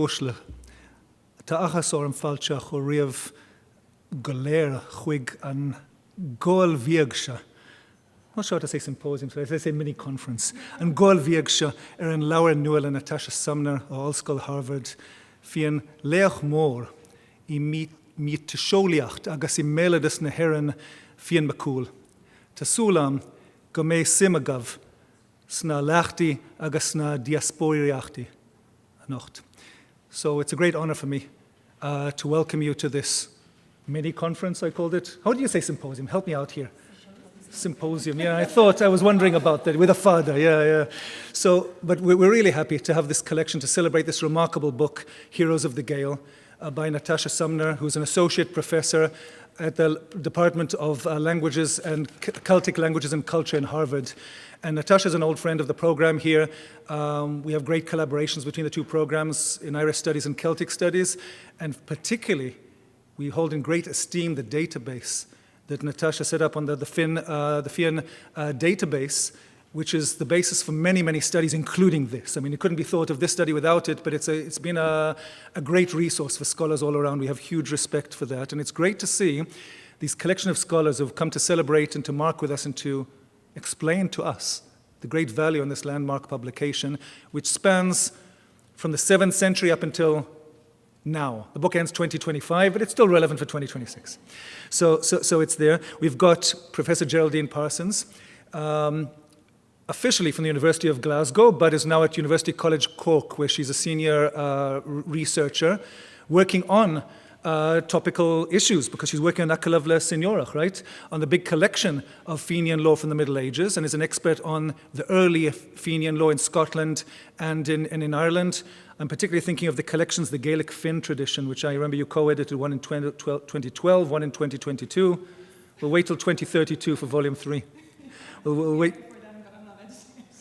Ushla. Ta achas or falcha choriv goler chuig an gol viegsha. I'm not sure how to say symposium, so I say mini conference. And gol viegsha in Laura Newell and Natasha Sumner, All School Harvard, Fionn leach mór I meet te sholiacht agus I meledas na heran Fionn Mac Cumhaill. Ta sulam go mé simagav sna lachti agus na diasporiachti anocht. So it's a great honor for me to welcome you to this mini conference, I called it. How do you say symposium? Help me out here. Symposium, yeah, I was wondering about that, with a father, yeah. So, but we're really happy to have this collection to celebrate this remarkable book, Heroes of the Gael, by Natasha Sumner, who's an associate professor at the Department of Languages and Celtic Languages and Culture in Harvard. And Natasha's an old friend of the program here. We have great collaborations between the two programs in Irish Studies and Celtic Studies, and particularly, we hold in great esteem the database that Natasha set up on the Fionn database, which is the basis for many, many studies, including this. I mean, it couldn't be thought of this study without it, but it's been a great resource for scholars all around. We have huge respect for that. And it's great to see these collection of scholars who have come to celebrate and to mark with us and to explain to us the great value in this landmark publication, which spans from the 7th century up until now. The book ends 2025, but it's still relevant for 2026. So it's there. We've got Professor Geraldine Parsons, officially from the University of Glasgow, but is now at University College Cork, where she's a senior researcher working on topical issues, because she's working on Acalavla Signorach, right? On the big collection of Fenian law from the Middle Ages, and is an expert on the early Fenian law in Scotland and in Ireland. I'm particularly thinking of the collections, the Gaelic Finn tradition, which I remember you co-edited, one in 2012, one in 2022. We'll wait till 2032 for volume 3. We'll wait.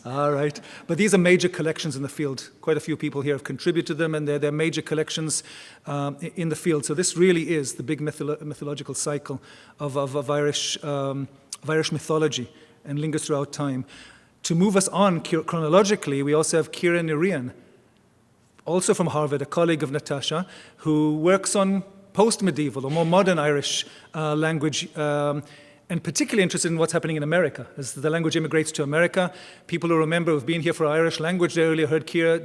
All right. But these are major collections in the field. Quite a few people here have contributed to them, and they're major collections in the field. So this really is the big mythological cycle of Irish mythology and lingers throughout time. To move us on chronologically, we also have Ciara and Riain, also from Harvard, a colleague of Natasha, who works on post-medieval or more modern Irish language, and particularly interested in what's happening in America. As the language immigrates to America, people who remember who've been here for Irish language, they earlier heard Ciara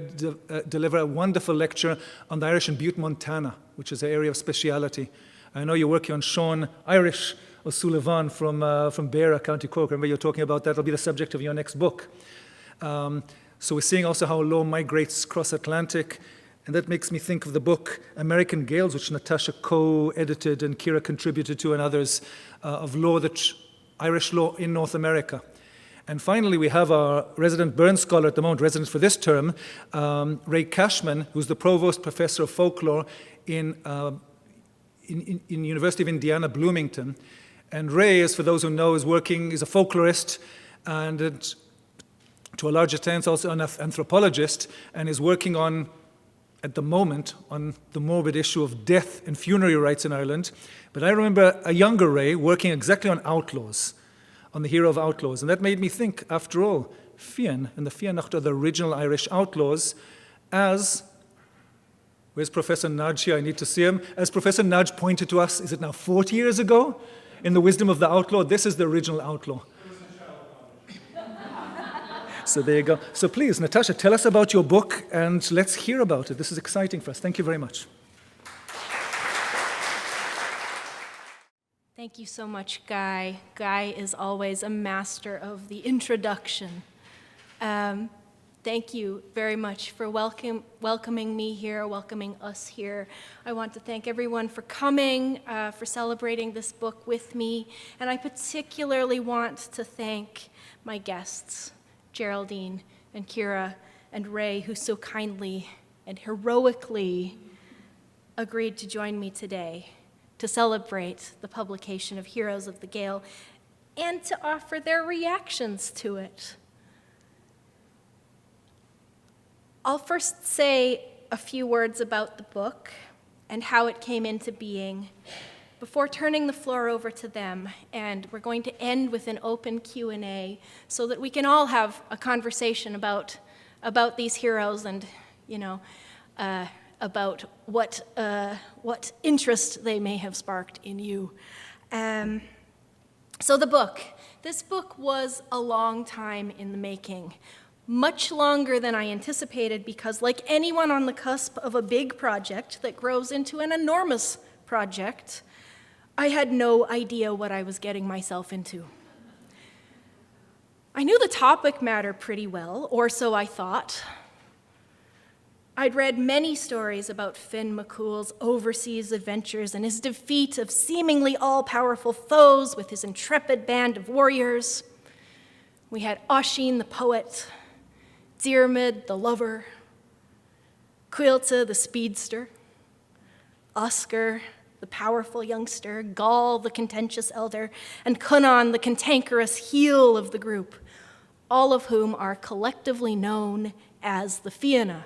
deliver a wonderful lecture on the Irish in Butte, Montana, which is an area of speciality. I know you're working on Sean Irish O'Sullivan from Beara, County Cork. Remember you're talking about that. That'll be the subject of your next book. So we're seeing also how law migrates cross-Atlantic, and that makes me think of the book American Gaels, which Natasha co-edited and Ciara contributed to, and others, of law, Irish law in North America. And finally, we have our resident Burns scholar at the moment, resident for this term, Ray Cashman, who's the provost professor of folklore in University of Indiana, Bloomington. And Ray, as for those who know, is a folklorist and to a large extent also an anthropologist, and is working on, at the moment, on the morbid issue of death and funerary rites in Ireland. But I remember a younger Ray working exactly on outlaws, on the hero of outlaws. And that made me think, after all, Fionn and the Fionnacht are the original Irish outlaws, as, where's Professor Nudge here? I need to see him. As Professor Nudge pointed to us, is it now 40 years ago? In The Wisdom of the Outlaw, this is the original outlaw. So there you go. So please, Natasha, tell us about your book and let's hear about it. This is exciting for us. Thank you very much. Thank you so much, Guy. Guy is always a master of the introduction. Thank you very much for welcoming me here, welcoming us here. I want to thank everyone for coming, for celebrating this book with me. And I particularly want to thank my guests, Geraldine and Ciara and Ray, who so kindly and heroically agreed to join me today to celebrate the publication of Heroes of the Gael and to offer their reactions to it. I'll first say a few words about the book and how it came into being before turning the floor over to them, and we're going to end with an open Q&A so that we can all have a conversation about these heroes and, about what interest they may have sparked in you. So the book. This book was a long time in the making, much longer than I anticipated, because like anyone on the cusp of a big project that grows into an enormous project, I had no idea what I was getting myself into. I knew the topic matter pretty well, or so I thought. I'd read many stories about Fionn Mac Cumhaill's overseas adventures and his defeat of seemingly all-powerful foes with his intrepid band of warriors. We had Oisin the poet, Diarmid the lover, Cuilta the speedster, Oscar the powerful youngster, Gael the contentious elder, and Cunan the cantankerous heel of the group, all of whom are collectively known as the Fianna.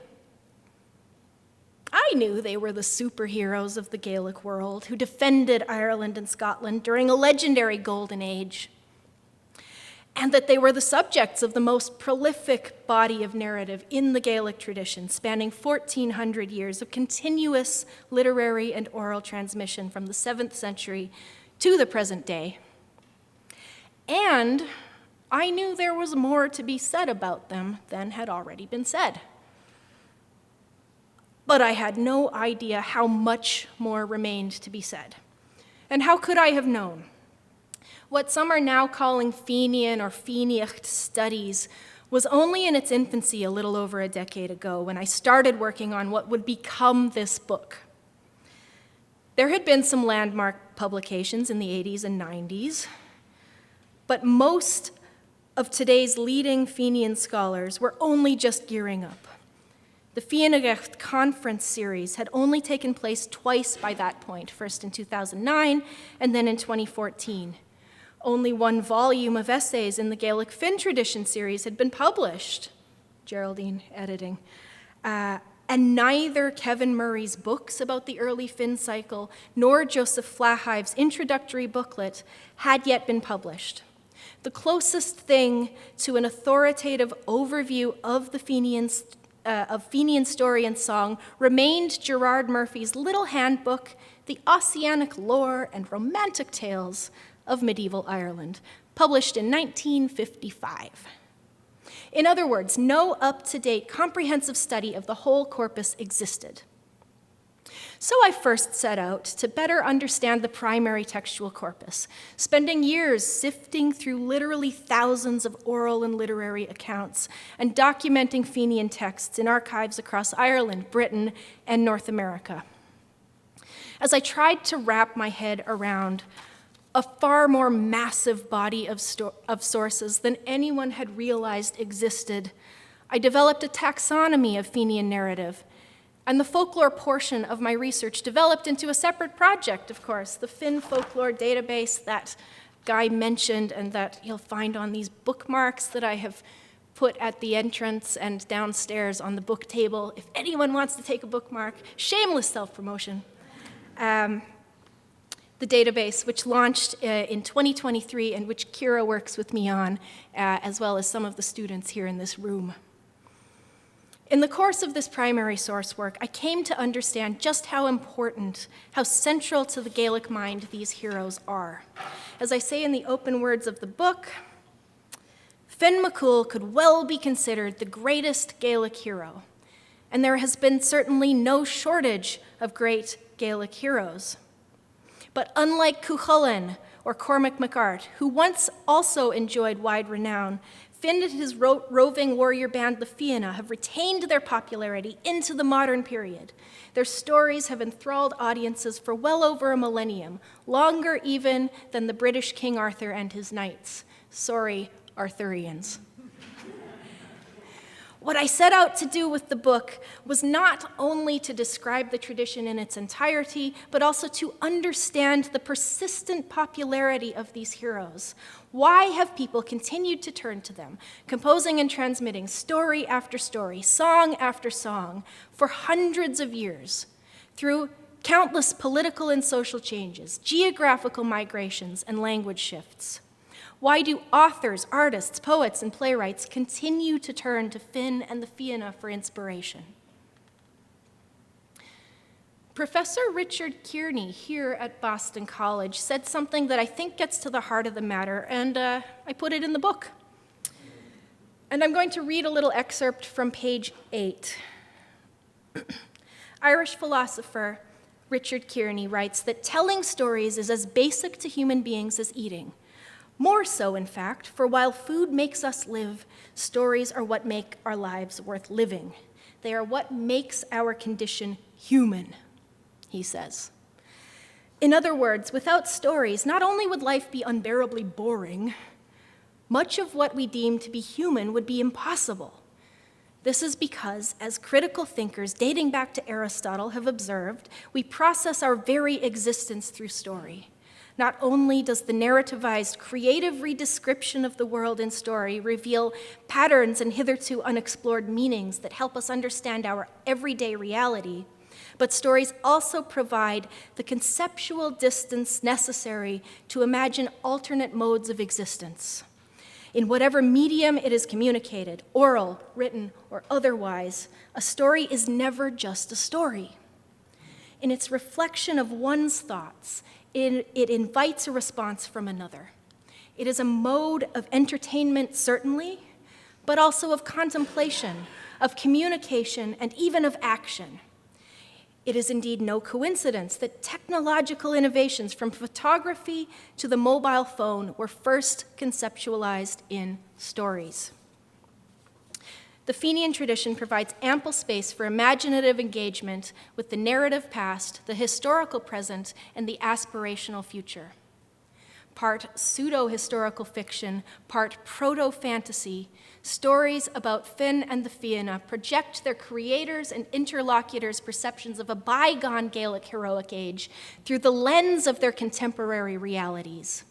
I knew they were the superheroes of the Gaelic world who defended Ireland and Scotland during a legendary golden age, and that they were the subjects of the most prolific body of narrative in the Gaelic tradition, spanning 1,400 years of continuous literary and oral transmission from the 7th century to the present day. And I knew there was more to be said about them than had already been said. But I had no idea how much more remained to be said. And how could I have known? What some are now calling Fenian or Feniacht studies was only in its infancy a little over a decade ago when I started working on what would become this book. There had been some landmark publications in the 80s and 90s, but most of today's leading Fenian scholars were only just gearing up. The Fionnacht conference series had only taken place twice by that point, first in 2009 and then in 2014. Only one volume of essays in the Gaelic Finn tradition series had been published, Geraldine editing, and neither Kevin Murray's books about the early Finn cycle nor Joseph Flahive's introductory booklet had yet been published. The closest thing to an authoritative overview of the Fenian story and song remained Gerard Murphy's little handbook, The Ossianic Lore and Romantic Tales of Medieval Ireland, published in 1955. In other words, no up-to-date comprehensive study of the whole corpus existed. So I first set out to better understand the primary textual corpus, spending years sifting through literally thousands of oral and literary accounts and documenting Fenian texts in archives across Ireland, Britain, and North America. As I tried to wrap my head around a far more massive body of sources than anyone had realized existed, I developed a taxonomy of Fenian narrative, and the folklore portion of my research developed into a separate project, of course, the Finn folklore database that Guy mentioned and that you'll find on these bookmarks that I have put at the entrance and downstairs on the book table. If anyone wants to take a bookmark, shameless self-promotion. The database, which launched in 2023 and which Ciara works with me on, as well as some of the students here in this room. In the course of this primary source work, I came to understand just how important, how central to the Gaelic mind these heroes are. As I say in the open words of the book, Fionn Mac Cumhaill could well be considered the greatest Gaelic hero, and there has been certainly no shortage of great Gaelic heroes. But unlike Cuchulainn or Cormac MacArt, who once also enjoyed wide renown, Fionn and his roving warrior band, the Fianna, have retained their popularity into the modern period. Their stories have enthralled audiences for well over a millennium, longer even than the British King Arthur and his knights. Sorry, Arthurians. What I set out to do with the book was not only to describe the tradition in its entirety, but also to understand the persistent popularity of these heroes. Why have people continued to turn to them, composing and transmitting story after story, song after song, for hundreds of years, through countless political and social changes, geographical migrations, and language shifts? Why do authors, artists, poets, and playwrights continue to turn to Fionn and the Fianna for inspiration? Professor Richard Kearney here at Boston College said something that I think gets to the heart of the matter, and I put it in the book. And I'm going to read a little excerpt from page 8. Irish philosopher Richard Kearney writes that telling stories is as basic to human beings as eating. More so, in fact, for while food makes us live, stories are what make our lives worth living. They are what makes our condition human, he says. In other words, without stories, not only would life be unbearably boring, much of what we deem to be human would be impossible. This is because, as critical thinkers dating back to Aristotle have observed, we process our very existence through story. Not only does the narrativized, creative redescription of the world in story reveal patterns and hitherto unexplored meanings that help us understand our everyday reality, but stories also provide the conceptual distance necessary to imagine alternate modes of existence. In whatever medium it is communicated, oral, written, or otherwise, a story is never just a story. In its reflection of one's thoughts, it invites a response from another. It is a mode of entertainment, certainly, but also of contemplation, of communication, and even of action. It is indeed no coincidence that technological innovations from photography to the mobile phone were first conceptualized in stories. The Fenian tradition provides ample space for imaginative engagement with the narrative past, the historical present, and the aspirational future. Part pseudo-historical fiction, part proto-fantasy, stories about Fionn and the Fianna project their creators' and interlocutors' perceptions of a bygone Gaelic heroic age through the lens of their contemporary realities.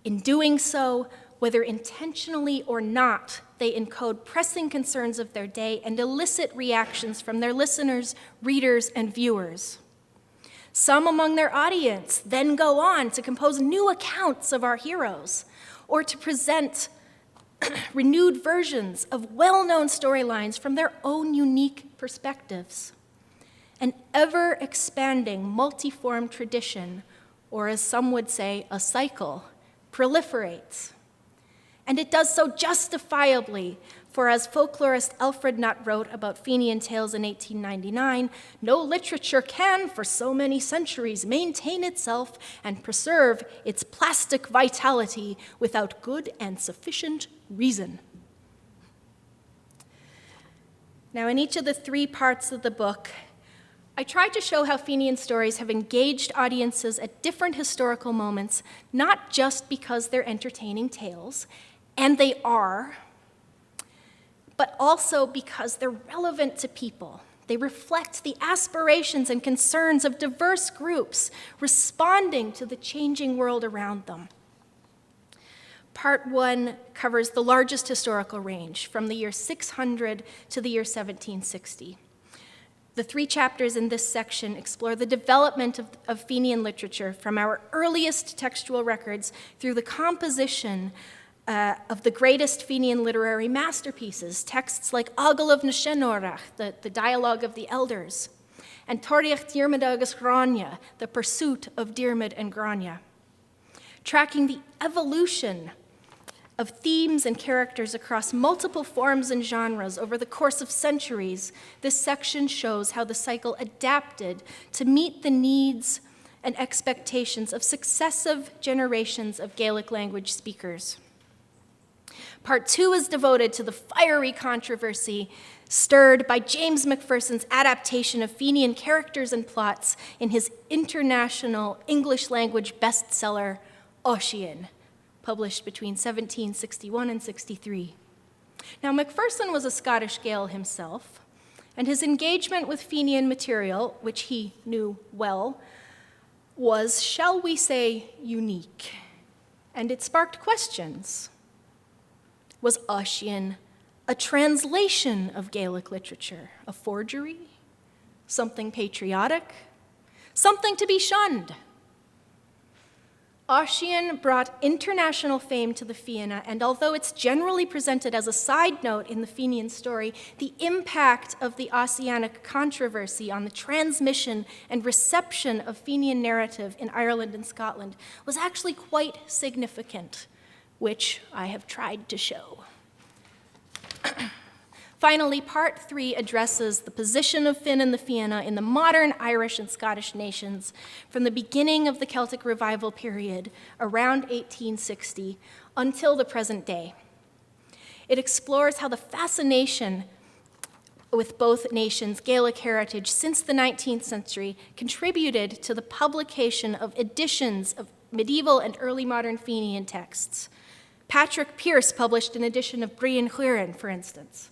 In doing so, whether intentionally or not, they encode pressing concerns of their day and elicit reactions from their listeners, readers, and viewers. Some among their audience then go on to compose new accounts of our heroes, or to present renewed versions of well-known storylines from their own unique perspectives. An ever-expanding multiform tradition, or as some would say, a cycle, proliferates. And it does so justifiably, for as folklorist Alfred Nutt wrote about Fenian tales in 1899, no literature can, for so many centuries, maintain itself and preserve its plastic vitality without good and sufficient reason. Now, in each of the 3 parts of the book, I tried to show how Fenian stories have engaged audiences at different historical moments, not just because they're entertaining tales, and they are, but also because they're relevant to people. They reflect the aspirations and concerns of diverse groups responding to the changing world around them. Part 1 covers the largest historical range, from the year 600 to the year 1760. The 3 chapters in this section explore the development of Fenian literature from our earliest textual records through the composition of the greatest Fenian literary masterpieces, texts like Ogle of Nashenorach, the Dialogue of the Elders, and Toriach Diarmid agus Grania, the Pursuit of Diarmid and Grania. Tracking the evolution of themes and characters across multiple forms and genres over the course of centuries, this section shows how the cycle adapted to meet the needs and expectations of successive generations of Gaelic language speakers. Part 2 is devoted to the fiery controversy stirred by James Macpherson's adaptation of Fenian characters and plots in his international English language bestseller, Ossian, published between 1761 and 63. Now, Macpherson was a Scottish Gael himself, and his engagement with Fenian material, which he knew well, was, shall we say, unique, and it sparked questions. Was Ossian a translation of Gaelic literature, a forgery, something patriotic, something to be shunned? Ossian brought international fame to the Fianna, and although it's generally presented as a side note in the Fenian story, the impact of the Ossianic controversy on the transmission and reception of Fenian narrative in Ireland and Scotland was actually quite significant, which I have tried to show. Finally, part 3 addresses the position of Finn and the Fianna in the modern Irish and Scottish nations from the beginning of the Celtic Revival period, around 1860, until the present day. It explores how the fascination with both nations' Gaelic heritage since the 19th century contributed to the publication of editions of medieval and early modern Fenian texts. Patrick Pearse published an edition of Riain, for instance.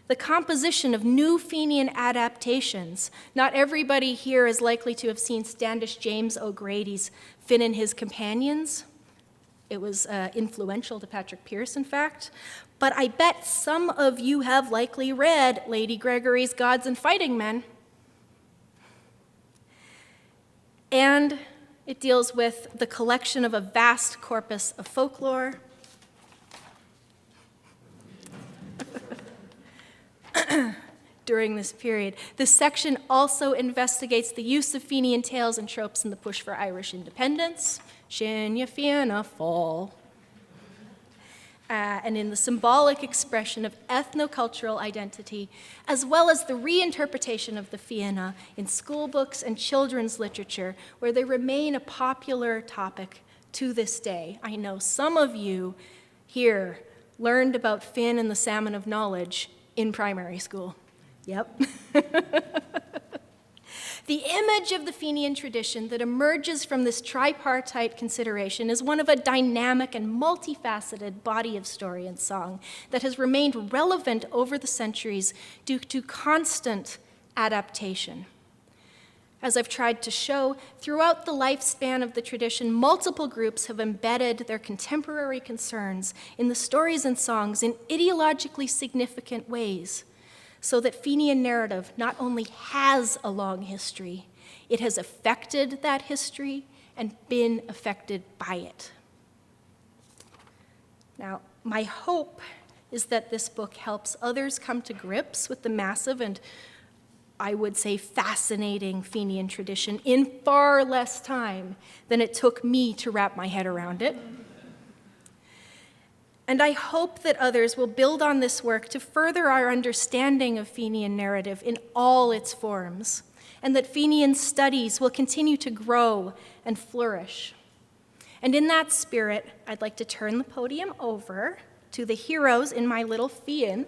The composition of new Fenian adaptations. Not everybody here is likely to have seen Standish James O'Grady's Finn and His Companions. It was influential to Patrick Pearse, in fact. But I bet some of you have likely read Lady Gregory's Gods and Fighting Men. And it deals with the collection of a vast corpus of folklore. During this period. This section also investigates the use of Fenian tales and tropes in the push for Irish independence, Sin Fianna Fáil, and in the symbolic expression of ethnocultural identity, as well as the reinterpretation of the Fianna in school books and children's literature, where they remain a popular topic to this day. I know some of you here learned about Finn and the Salmon of Knowledge in primary school. Yep. The image of the Fenian tradition that emerges from this tripartite consideration is one of a dynamic and multifaceted body of story and song that has remained relevant over the centuries due to constant adaptation. As I've tried to show, throughout the lifespan of the tradition, multiple groups have embedded their contemporary concerns in the stories and songs in ideologically significant ways, so that Fenian narrative not only has a long history, it has affected that history and been affected by it. Now, my hope is that this book helps others come to grips with the massive and, I would say, fascinating Fenian tradition in far less time than it took me to wrap my head around it. And I hope that others will build on this work to further our understanding of Fenian narrative in all its forms, and that Fenian studies will continue to grow and flourish. And in that spirit, I'd like to turn the podium over to the heroes in my little Fionn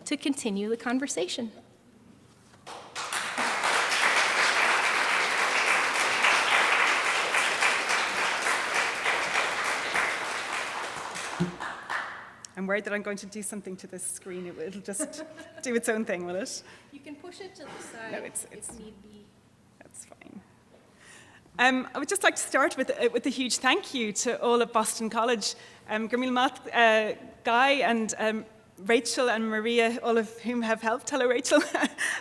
to continue the conversation. I'm worried that I'm going to do something to this screen. It'll just do its own thing, will it? You can push it to the side if need be. That's fine. I would just like to start with a huge thank you to all at Boston College, Guy and Rachel and Maria, all of whom have helped. Hello, Rachel.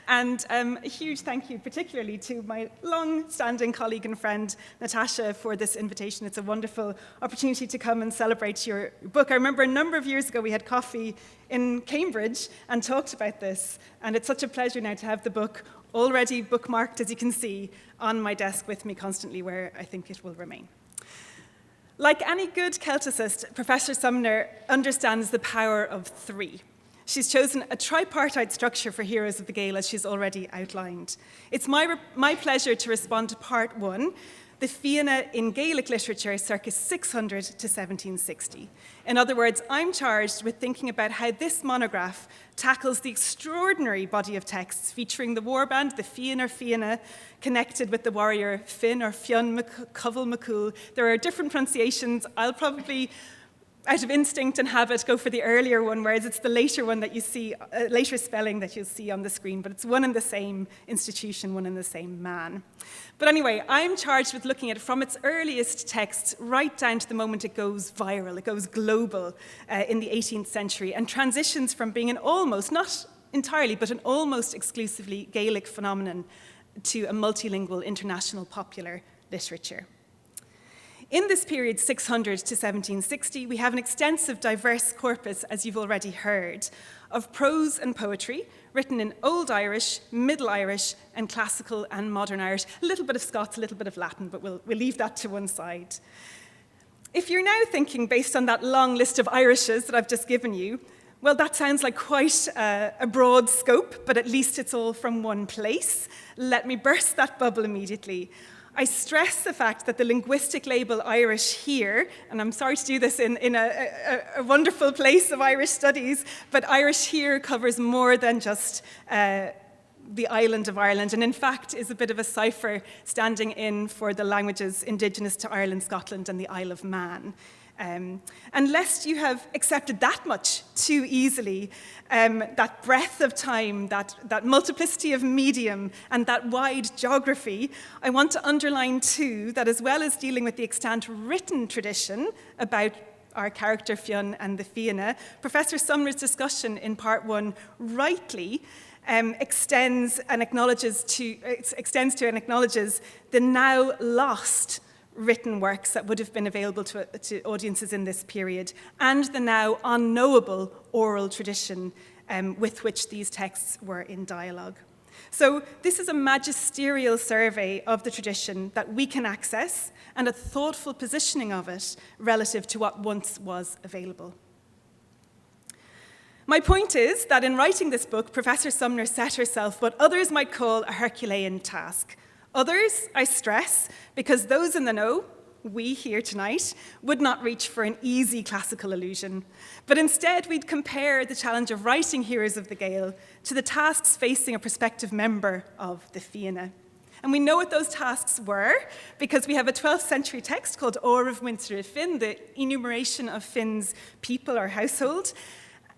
And a huge thank you particularly to my long-standing colleague and friend, Natasha, for this invitation. It's a wonderful opportunity to come and celebrate your book. I remember a number of years ago we had coffee in Cambridge and talked about this, and it's such a pleasure now to have the book already bookmarked, as you can see, on my desk with me constantly, where I think it will remain. Like any good Celticist, Professor Sumner understands the power of three. She's chosen a tripartite structure for Heroes of the Gael, as she's already outlined. It's my pleasure to respond to part one, the Fianna in Gaelic literature circa 600 to 1760. In other words, I'm charged with thinking about how this monograph tackles the extraordinary body of texts featuring the warband, the Fionn or Fianna, connected with the warrior Finn or Fionn Mac Cumhaill. There are different pronunciations. I'll probably, out of instinct and habit, go for the earlier one, whereas it's the later one that you see, later spelling that you'll see on the screen, but it's one and the same institution, one and the same man. But anyway, I'm charged with looking at it from its earliest texts right down to the moment it goes viral, it goes global in the 18th century, and transitions from being an almost, not entirely, but an almost exclusively Gaelic phenomenon to a multilingual international popular literature. In this period, 600 to 1760, we have an extensive, diverse corpus, as you've already heard, of prose and poetry written in Old Irish, Middle Irish, and Classical and Modern Irish. A little bit of Scots, a little bit of Latin, but we'll leave that to one side. If you're now thinking, based on that long list of Irishes that I've just given you, well, that sounds like quite a broad scope, but at least it's all from one place. Let me burst that bubble immediately. I stress the fact that the linguistic label Irish here, and I'm sorry to do this in a wonderful place of Irish studies, but Irish here covers more than just the island of Ireland, and in fact is a bit of a cipher standing in for the languages indigenous to Ireland, Scotland, and the Isle of Man. And lest you have accepted that much too easily, that breadth of time, that multiplicity of medium, and that wide geography, I want to underline too that as well as dealing with the extant written tradition about our character Fionn and the Fianna, Professor Sumner's discussion in part one rightly extends to and acknowledges the now lost written works that would have been available to audiences in this period, and the now unknowable oral tradition with which these texts were in dialogue. So this is a magisterial survey of the tradition that we can access, and a thoughtful positioning of it relative to what once was available. My point is that in writing this book, Professor Sumner set herself what others might call a Herculean task. Others, I stress, because those in the know, we here tonight, would not reach for an easy classical illusion, but instead we'd compare the challenge of writing heroes of the Gael to the tasks facing a prospective member of the Fianna. And we know what those tasks were because we have a 12th century text called Or of Winter Finn, the enumeration of Finn's people or household,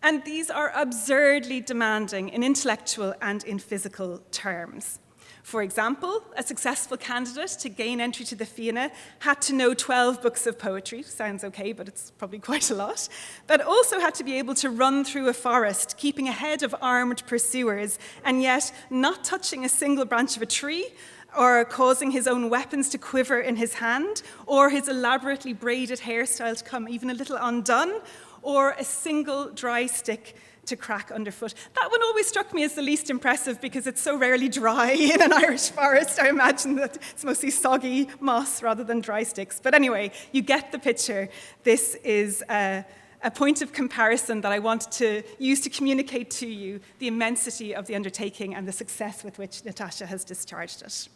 and these are absurdly demanding in intellectual and in physical terms. For example, a successful candidate to gain entry to the Fianna had to know 12 books of poetry, sounds okay, but it's probably quite a lot, but also had to be able to run through a forest, keeping ahead of armed pursuers, and yet not touching a single branch of a tree, or causing his own weapons to quiver in his hand, or his elaborately braided hairstyle to come even a little undone, or a single dry stick to crack underfoot. That one always struck me as the least impressive because it's so rarely dry in an Irish forest. I imagine that it's mostly soggy moss rather than dry sticks. But anyway, you get the picture. This is a point of comparison that I want to use to communicate to you the immensity of the undertaking and the success with which Natasha has discharged it.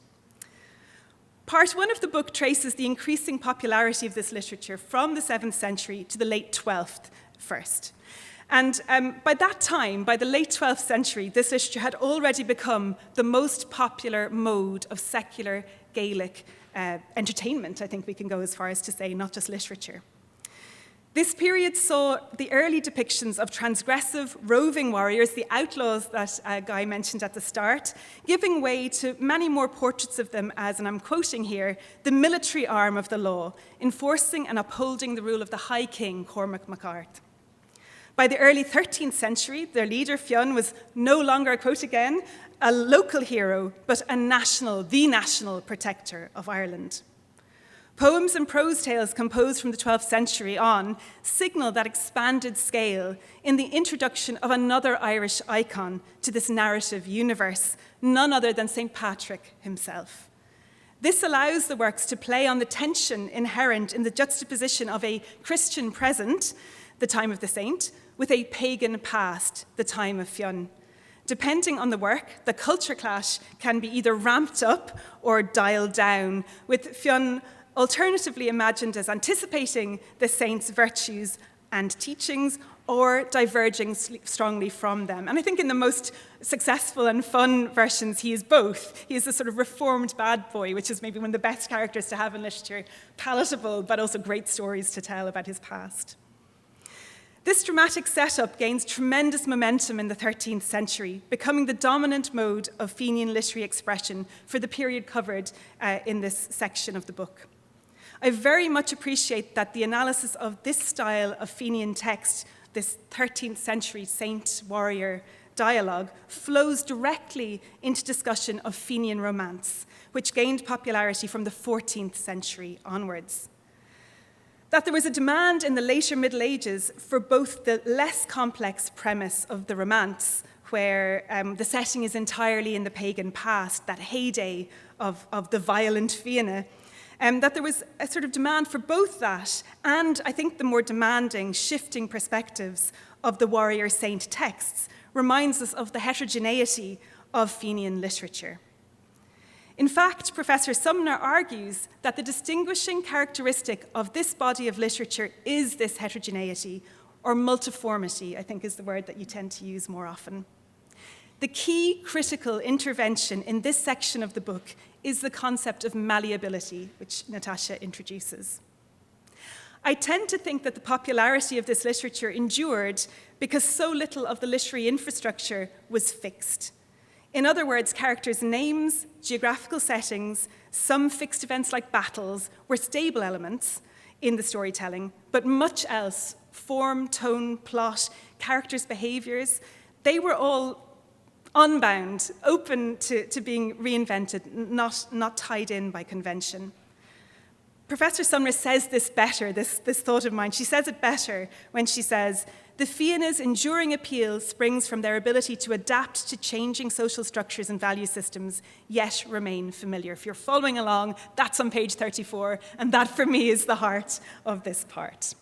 Part one of the book traces the increasing popularity of this literature from the 7th century to the late 12th first. And by that time, by the late 12th century, this literature had already become the most popular mode of secular Gaelic entertainment, I think we can go as far as to say, not just literature. This period saw the early depictions of transgressive, roving warriors, the outlaws that Guy mentioned at the start, giving way to many more portraits of them as, and I'm quoting here, the military arm of the law, enforcing and upholding the rule of the High King, Cormac Mac Cumhaill. By the early 13th century, their leader, Fionn, was no longer, I quote again, a local hero, but the national protector of Ireland. Poems and prose tales composed from the 12th century on signal that expanded scale in the introduction of another Irish icon to this narrative universe, none other than St. Patrick himself. This allows the works to play on the tension inherent in the juxtaposition of a Christian present, the time of the saint, with a pagan past, the time of Fionn. Depending on the work, the culture clash can be either ramped up or dialed down, with Fionn alternatively imagined as anticipating the saint's virtues and teachings or diverging strongly from them. And I think in the most successful and fun versions, he is both. He is the sort of reformed bad boy, which is maybe one of the best characters to have in literature, palatable, but also great stories to tell about his past. This dramatic setup gains tremendous momentum in the 13th century, becoming the dominant mode of Fenian literary expression for the period covered in this section of the book. I very much appreciate that the analysis of this style of Fenian text, this 13th century saint-warrior dialogue, flows directly into discussion of Fenian romance, which gained popularity from the 14th century onwards. that there was a demand in the later Middle Ages for both the less complex premise of the romance, where the setting is entirely in the pagan past, that heyday of the violent Fianna, that there was a sort of demand for both that and, I think, the more demanding, shifting perspectives of the warrior saint texts reminds us of the heterogeneity of Fenian literature. In fact, Professor Sumner argues that the distinguishing characteristic of this body of literature is this heterogeneity, or multiformity, I think is the word that you tend to use more often. The key critical intervention in this section of the book is the concept of malleability, which Natasha introduces. I tend to think that the popularity of this literature endured because so little of the literary infrastructure was fixed. In other words, characters' names, geographical settings, some fixed events like battles were stable elements in the storytelling, but much else, form, tone, plot, characters' behaviors, they were all unbound, open to being reinvented, not tied in by convention. Professor Sumner says this better, this thought of mine. She says it better when she says, the Fianna's enduring appeal springs from their ability to adapt to changing social structures and value systems, yet remain familiar. If you're following along, that's on page 34, and that for me is the heart of this part.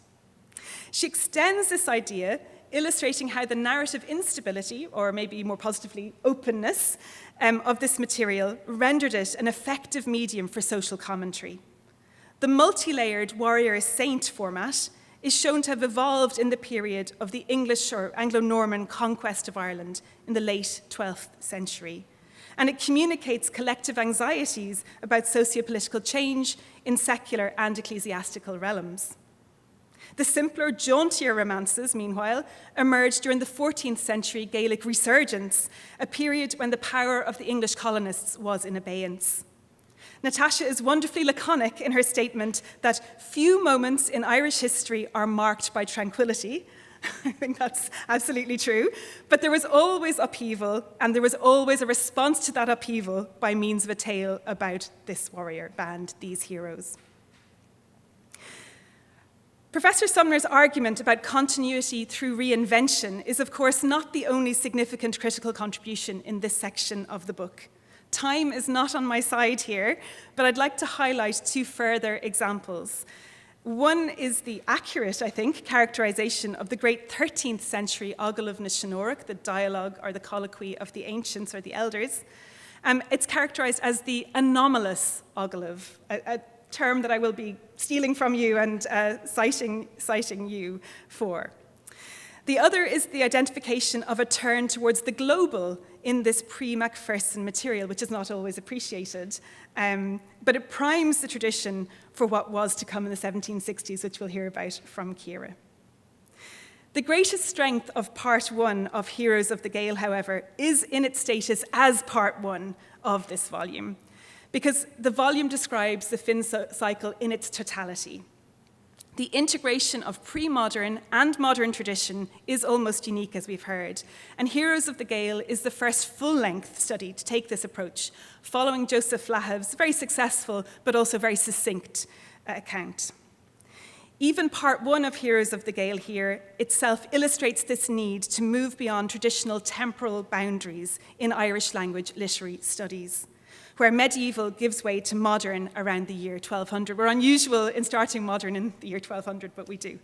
She extends this idea, illustrating how the narrative instability, or maybe more positively, openness, of this material rendered it an effective medium for social commentary. The multi-layered warrior-saint format is shown to have evolved in the period of the English or Anglo-Norman conquest of Ireland in the late 12th century. And it communicates collective anxieties about socio-political change in secular and ecclesiastical realms. The simpler, jauntier romances, meanwhile, emerged during the 14th century Gaelic resurgence, a period when the power of the English colonists was in abeyance. Natasha is wonderfully laconic in her statement that few moments in Irish history are marked by tranquility. I think that's absolutely true. But there was always upheaval, and there was always a response to that upheaval by means of a tale about this warrior band, these heroes. Professor Sumner's argument about continuity through reinvention is, of course, not the only significant critical contribution in this section of the book. Time is not on my side here, but I'd like to highlight two further examples. One is the accurate, I think, characterization of the great 13th century Oghal of na Shinóracht, the dialogue or the colloquy of the ancients or the elders. It's characterized as the anomalous Oghal, a term that I will be stealing from you and citing you for. The other is the identification of a turn towards the global in this pre-Macpherson material, which is not always appreciated, but it primes the tradition for what was to come in the 1760s, which we'll hear about from Ciara. The greatest strength of part one of Heroes of the Gael, however, is in its status as part one of this volume, because the volume describes the Finn cycle in its totality. The integration of pre-modern and modern tradition is almost unique, as we've heard, and Heroes of the Gael is the first full-length study to take this approach, following Joseph Lahav's very successful but also very succinct account. Even part one of Heroes of the Gael here itself illustrates this need to move beyond traditional temporal boundaries in Irish language literary studies, where medieval gives way to modern around the year 1200. We're unusual in starting modern in the year 1200, but we do.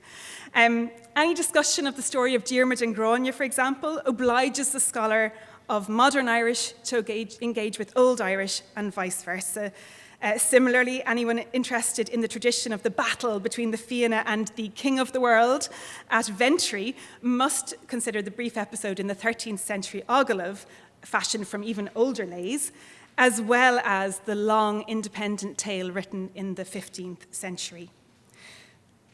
Any discussion of the story of Diarmid and Gráinne, for example, obliges the scholar of modern Irish to engage with Old Irish and vice versa. Similarly, anyone interested in the tradition of the battle between the Fianna and the King of the World at Ventry must consider the brief episode in the 13th century Oghal, fashioned from even older lays, as well as the long independent tale written in the 15th century.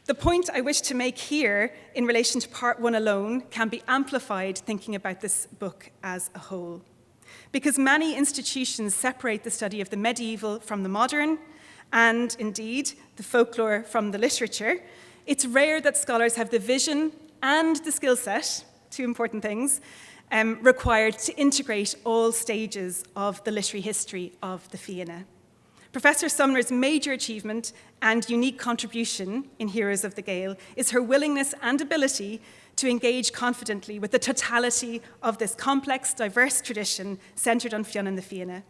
The point I wish to make here in relation to part one alone can be amplified thinking about this book as a whole. Because many institutions separate the study of the medieval from the modern, and indeed the folklore from the literature, it's rare that scholars have the vision and the skill set, two important things, required to integrate all stages of the literary history of the Fianna. Professor Sumner's major achievement and unique contribution in Heroes of the Gael is her willingness and ability to engage confidently with the totality of this complex, diverse tradition centred on Fionn and the Fianna.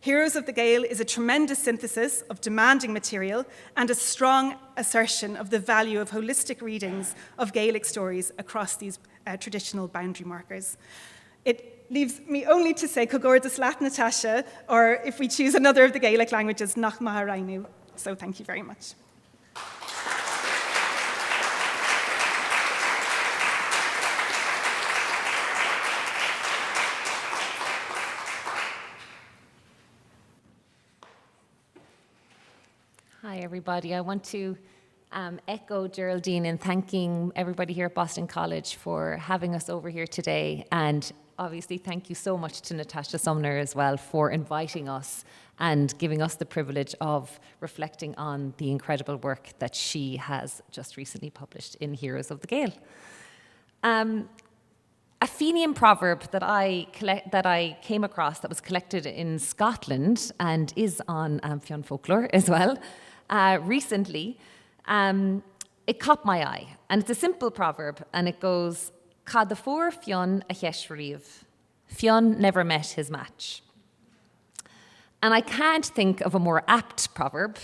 Heroes of the Gael is a tremendous synthesis of demanding material and a strong assertion of the value of holistic readings of Gaelic stories across these traditional boundary markers. It leaves me only to say Cogordas Lat Natasha, or if we choose another of the Gaelic languages, Nach Maharainu. So thank you very much. Hi, everybody. I want to echo Geraldine in thanking everybody here at Boston College for having us over here today. And obviously, thank you so much to Natasha Sumner as well for inviting us and giving us the privilege of reflecting on the incredible work that she has just recently published in Heroes of the Gael. A Fenian proverb that I came across that was collected in Scotland and is on Fionn folklore as well, recently, it caught my eye. And it's a simple proverb, and it goes, Ca the fór Fionn a cheisríomh. Fionn never met his match. And I can't think of a more apt proverb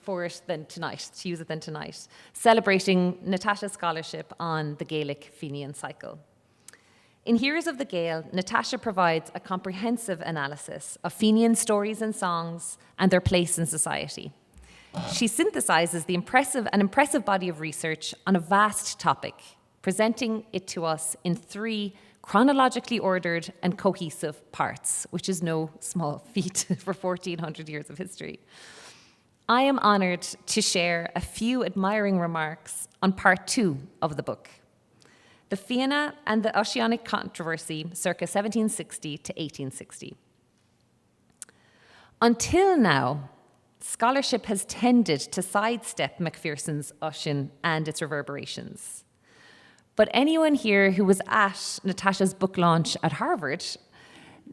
for it than tonight, to use it than tonight, celebrating Natasha's scholarship on the Gaelic Fenian cycle. In Heroes of the Gael, Natasha provides a comprehensive analysis of Fenian stories and songs and their place in society. She synthesizes an impressive body of research on a vast topic, presenting it to us in 3 chronologically ordered and cohesive parts, which is no small feat for 1,400 years of history. I am honored to share a few admiring remarks on part 2 of the book, the Fianna and the Ossianic controversy circa 1760 to 1860. Until now, scholarship has tended to sidestep Macpherson's Ossian and its reverberations. But anyone here who was at Natasha's book launch at Harvard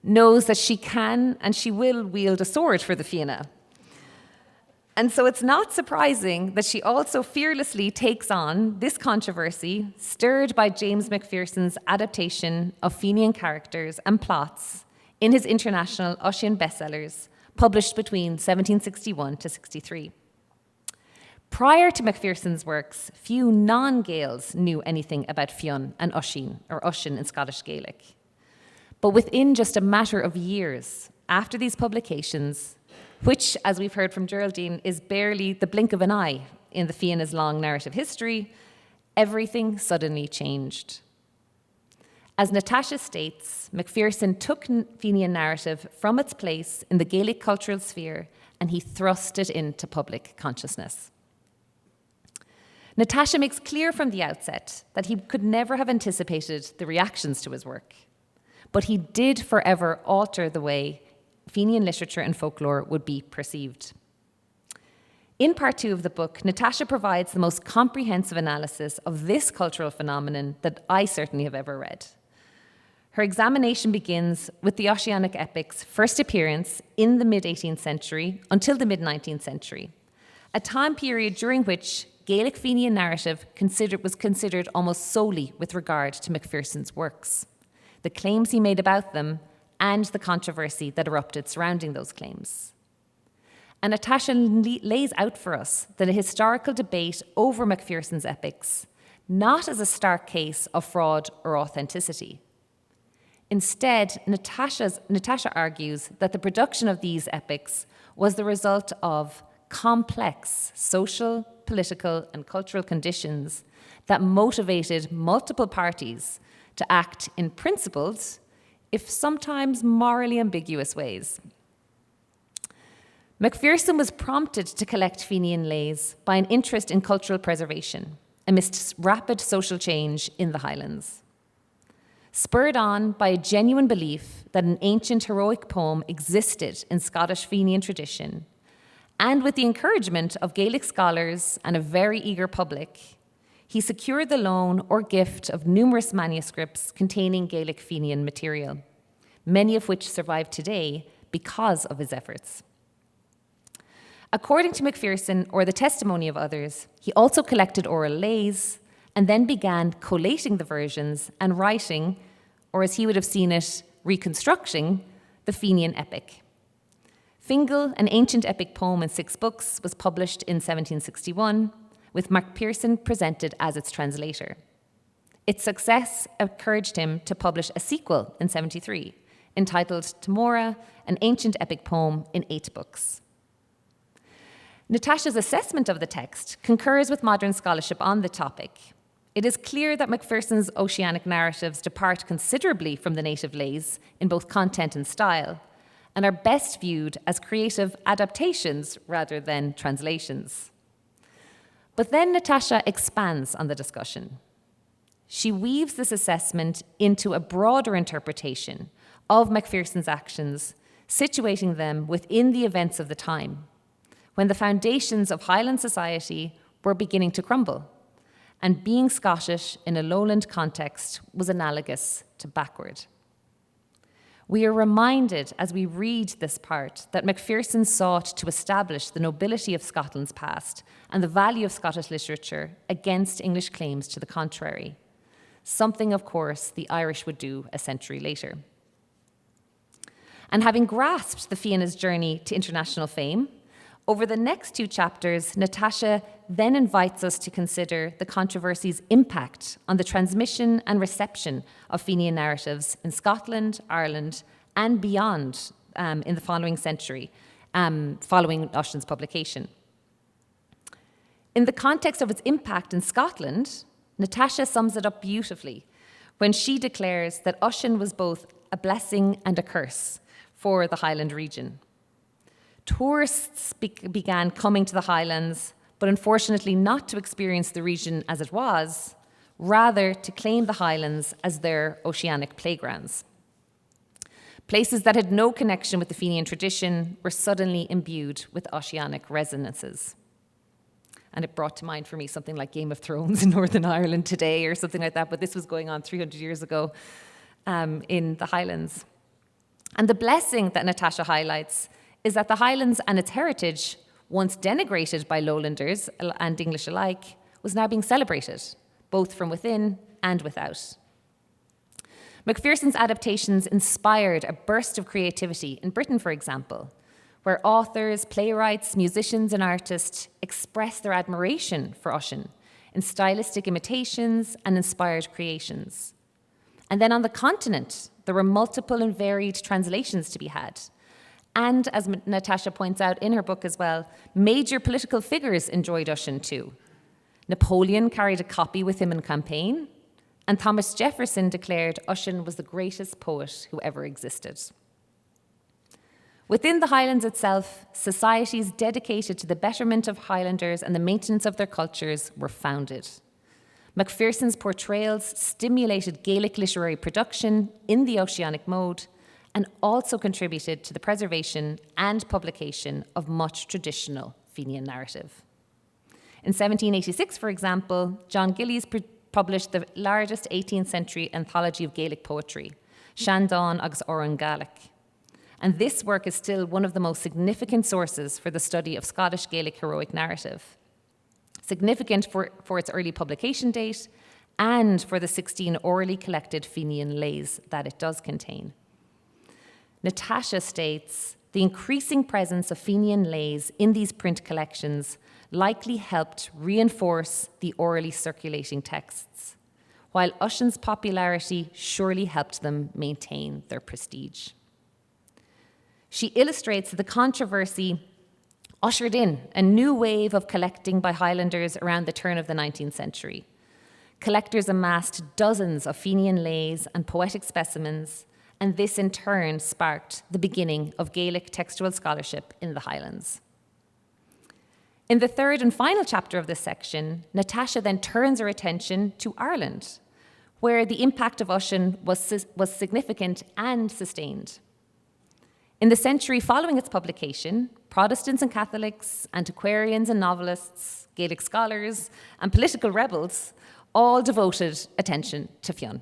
knows that she can and she will wield a sword for the Fianna. And so it's not surprising that she also fearlessly takes on this controversy, stirred by James Macpherson's adaptation of Fenian characters and plots in his international Ossian bestsellers, published between 1761 to 63. Prior to Macpherson's works, few non-Gaels knew anything about Fionn and Ossian, or Ossian in Scottish Gaelic. But within just a matter of years after these publications, which, as we've heard from Geraldine, is barely the blink of an eye in the Fianna's long narrative history, everything suddenly changed. As Natasha states, Macpherson took Fenian narrative from its place in the Gaelic cultural sphere and he thrust it into public consciousness. Natasha makes clear from the outset that he could never have anticipated the reactions to his work, but he did forever alter the way Fenian literature and folklore would be perceived. In part 2 of the book, Natasha provides the most comprehensive analysis of this cultural phenomenon that I certainly have ever read. Her examination begins with the Ossianic epic's first appearance in the mid-18th century until the mid-19th century, a time period during which Gaelic Fenian narrative was considered almost solely with regard to Macpherson's works, the claims he made about them, and the controversy that erupted surrounding those claims. And Natasha lays out for us that a historical debate over Macpherson's epics, not as a stark case of fraud or authenticity. Instead, Natasha argues that the production of these epics was the result of complex social, political, and cultural conditions that motivated multiple parties to act in principled, if sometimes morally ambiguous ways. Macpherson was prompted to collect Fenian lays by an interest in cultural preservation amidst rapid social change in the Highlands. Spurred on by a genuine belief that an ancient heroic poem existed in Scottish Fenian tradition, and with the encouragement of Gaelic scholars and a very eager public, he secured the loan or gift of numerous manuscripts containing Gaelic Fenian material, many of which survive today because of his efforts. According to Macpherson, or the testimony of others, he also collected oral lays and then began collating the versions and writing, or as he would have seen it, reconstructing, the Fenian epic. Fingal, an ancient epic poem in 6 books, was published in 1761, with Macpherson presented as its translator. Its success encouraged him to publish a sequel in 73, entitled Temora, an ancient epic poem in 8 books. Natasha's assessment of the text concurs with modern scholarship on the topic. It is clear that Macpherson's oceanic narratives depart considerably from the native lays in both content and style, and are best viewed as creative adaptations rather than translations. But then Natasha expands on the discussion. She weaves this assessment into a broader interpretation of Macpherson's actions, situating them within the events of the time, when the foundations of Highland society were beginning to crumble, and being Scottish in a lowland context was analogous to backward. We are reminded as we read this part that Macpherson sought to establish the nobility of Scotland's past and the value of Scottish literature against English claims to the contrary, something, of course, the Irish would do a century later. And having grasped the Fianna's journey to international fame, over the next 2 chapters, Natasha then invites us to consider the controversy's impact on the transmission and reception of Fenian narratives in Scotland, Ireland, and beyond in the following century, following Ushan's publication. In the context of its impact in Scotland, Natasha sums it up beautifully when she declares that Ushan was both a blessing and a curse for the Highland region. Tourists began coming to the Highlands, but unfortunately not to experience the region as it was, rather to claim the Highlands as their oceanic playgrounds. Places that had no connection with the Fenian tradition were suddenly imbued with oceanic resonances. And it brought to mind for me something like Game of Thrones in Northern Ireland today or something like that, but this was going on 300 years ago in the Highlands. And the blessing that Natasha highlights is that the Highlands and its heritage, once denigrated by Lowlanders and English alike, was now being celebrated, both from within and without. Macpherson's adaptations inspired a burst of creativity in Britain, for example, where authors, playwrights, musicians, and artists expressed their admiration for Ushan in stylistic imitations and inspired creations. And then on the continent, there were multiple and varied translations to be had. And as Natasha points out in her book as well, major political figures enjoyed Ushan too. Napoleon carried a copy with him in campaign, and Thomas Jefferson declared Ushan was the greatest poet who ever existed. Within the Highlands itself, societies dedicated to the betterment of Highlanders and the maintenance of their cultures were founded. Macpherson's portrayals stimulated Gaelic literary production in the oceanic mode and also contributed to the preservation and publication of much traditional Fenian narrative. In 1786, for example, John Gillies published the largest 18th century anthology of Gaelic poetry, Shandon agus Oran Gaelic. And this work is still one of the most significant sources for the study of Scottish Gaelic heroic narrative. Significant for its early publication date and for the 16 orally collected Fenian lays that it does contain. Natasha states, the increasing presence of Fenian lays in these print collections likely helped reinforce the orally circulating texts, while Ushan's popularity surely helped them maintain their prestige. She illustrates the controversy ushered in a new wave of collecting by Highlanders around the turn of the 19th century. Collectors amassed dozens of Fenian lays and poetic specimens, and this in turn sparked the beginning of Gaelic textual scholarship in the Highlands. In the third and final chapter of this section, Natasha then turns her attention to Ireland, where the impact of Ushan was significant and sustained. In the century following its publication, Protestants and Catholics, antiquarians and novelists, Gaelic scholars, and political rebels all devoted attention to Fionn.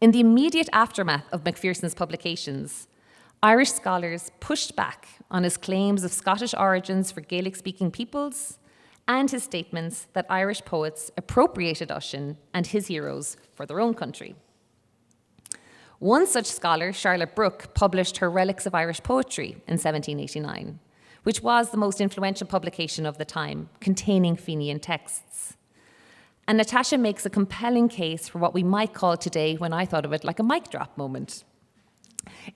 In the immediate aftermath of Macpherson's publications, Irish scholars pushed back on his claims of Scottish origins for Gaelic-speaking peoples and his statements that Irish poets appropriated Oisin and his heroes for their own country. One such scholar, Charlotte Brooke, published her Relics of Irish Poetry in 1789, which was the most influential publication of the time, containing Fenian texts. And Natasha makes a compelling case for what we might call today, when I thought of it, like a mic drop moment,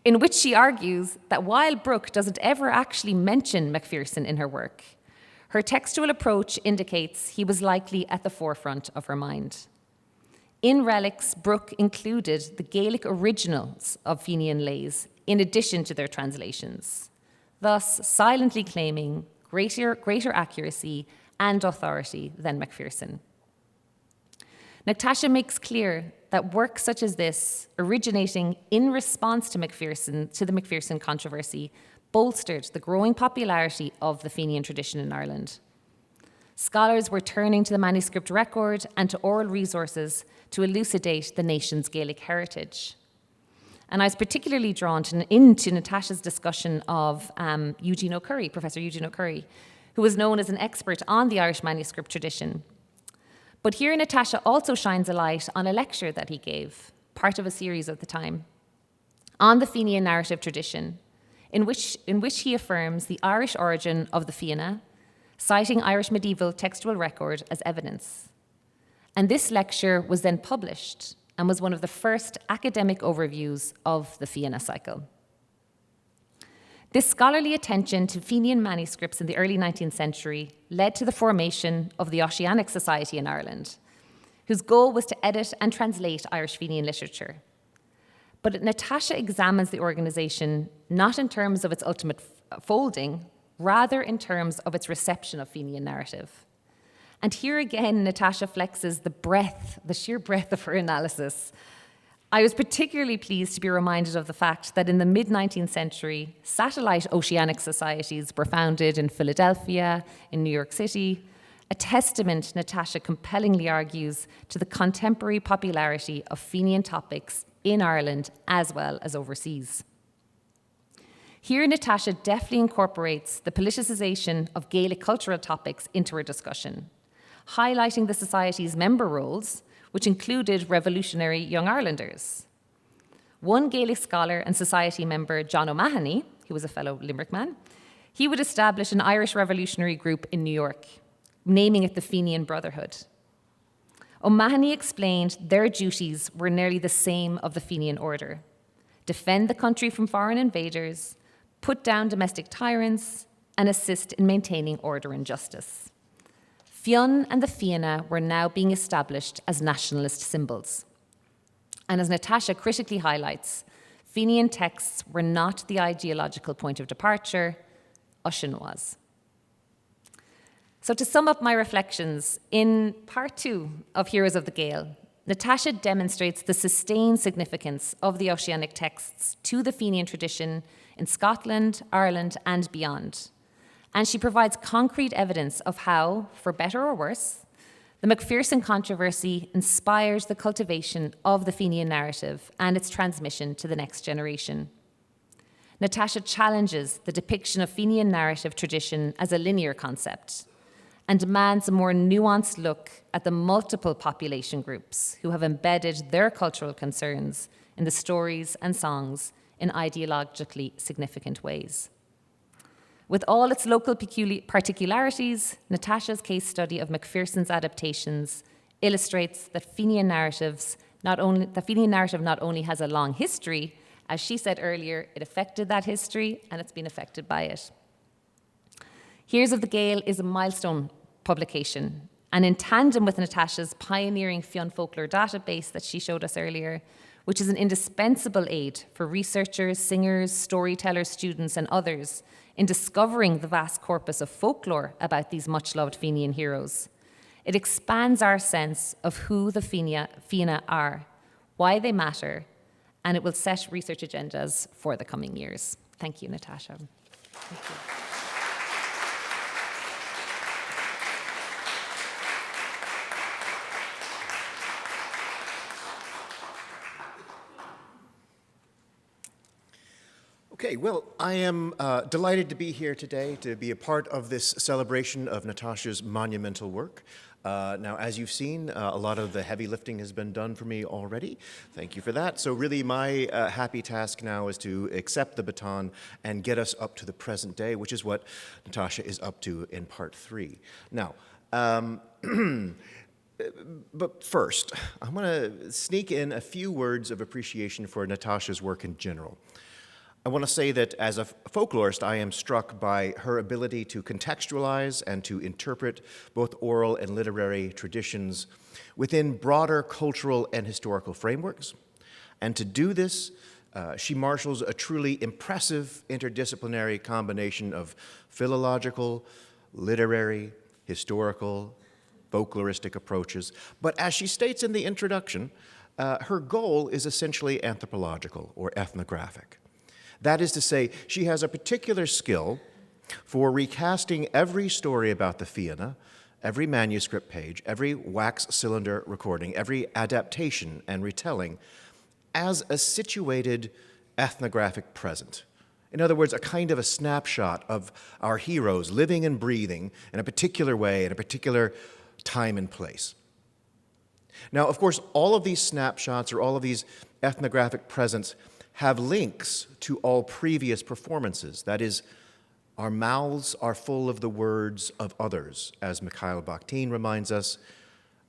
in which she argues that while Brooke doesn't ever actually mention Macpherson in her work, her textual approach indicates he was likely at the forefront of her mind. In Relics, Brooke included the Gaelic originals of Fenian lays in addition to their translations, thus silently claiming greater accuracy and authority than Macpherson. Natasha makes clear that work such as this, originating in response to the Macpherson controversy, bolstered the growing popularity of the Fenian tradition in Ireland. Scholars were turning to the manuscript record and to oral resources to elucidate the nation's Gaelic heritage. And I was particularly drawn into Natasha's discussion of Eugene O'Curry, Professor Eugene O'Curry, who was known as an expert on the Irish manuscript tradition. But here Natasha also shines a light on a lecture that he gave, part of a series at the time, on the Fenian narrative tradition, in which he affirms the Irish origin of the Fianna, citing Irish medieval textual record as evidence. And this lecture was then published and was one of the first academic overviews of the Fianna cycle. This scholarly attention to Fenian manuscripts in the early 19th century led to the formation of the Oceanic Society in Ireland, whose goal was to edit and translate Irish Fenian literature. But Natasha examines the organization not in terms of its ultimate folding, rather in terms of its reception of Fenian narrative. And here again, Natasha flexes the sheer breadth of her analysis. I was particularly pleased to be reminded of the fact that in the mid-19th century, satellite oceanic societies were founded in Philadelphia, in New York City, a testament, Natasha compellingly argues, to the contemporary popularity of Fenian topics in Ireland as well as overseas. Here, Natasha deftly incorporates the politicization of Gaelic cultural topics into her discussion, highlighting the Society's member roles, which included revolutionary Young Irelanders. One Gaelic scholar and Society member, John O'Mahony, who was a fellow Limerick man, he would establish an Irish revolutionary group in New York, naming it the Fenian Brotherhood. O'Mahony explained their duties were nearly the same of the Fenian order: defend the country from foreign invaders, put down domestic tyrants, and assist in maintaining order and justice. Fionn and the Fianna were now being established as nationalist symbols. And as Natasha critically highlights, Fenian texts were not the ideological point of departure, Oisin was. So to sum up my reflections, in part 2 of Heroes of the Gael, Natasha demonstrates the sustained significance of the Oceanic texts to the Fenian tradition in Scotland, Ireland, and beyond. And she provides concrete evidence of how, for better or worse, the Macpherson controversy inspires the cultivation of the Fenian narrative and its transmission to the next generation. Natasha challenges the depiction of Fenian narrative tradition as a linear concept and demands a more nuanced look at the multiple population groups who have embedded their cultural concerns in the stories and songs in ideologically significant ways. With all its local particularities, Natasha's case study of Macpherson's adaptations illustrates that Fenian narrative not only has a long history, as she said earlier, it affected that history and it's been affected by it. Heroes of the Gael is a milestone publication, and in tandem with Natasha's pioneering Fionn folklore database that she showed us earlier, which is an indispensable aid for researchers, singers, storytellers, students, and others in discovering the vast corpus of folklore about these much-loved Fenian heroes. It expands our sense of who the Fianna are, why they matter, and it will set research agendas for the coming years. Thank you, Natasha. Thank you. Okay, well, I am delighted to be here today to be a part of this celebration of Natasha's monumental work. Now, as you've seen, a lot of the heavy lifting has been done for me already. Thank you for that. So really my happy task now is to accept the baton and get us up to the present day, which is what Natasha is up to in part 3. Now, but first, I'm going to sneak in a few words of appreciation for Natasha's work in general. I want to say that as a folklorist, I am struck by her ability to contextualize and to interpret both oral and literary traditions within broader cultural and historical frameworks. And to do this, she marshals a truly impressive interdisciplinary combination of philological, literary, historical, folkloristic approaches. But as she states in the introduction, her goal is essentially anthropological or ethnographic. That is to say, she has a particular skill for recasting every story about the Fianna, every manuscript page, every wax cylinder recording, every adaptation and retelling as a situated ethnographic present. In other words, a kind of a snapshot of our heroes living and breathing in a particular way, in a particular time and place. Now, of course, all of these snapshots or all of these ethnographic presents have links to all previous performances. That is, our mouths are full of the words of others, as Mikhail Bakhtin reminds us,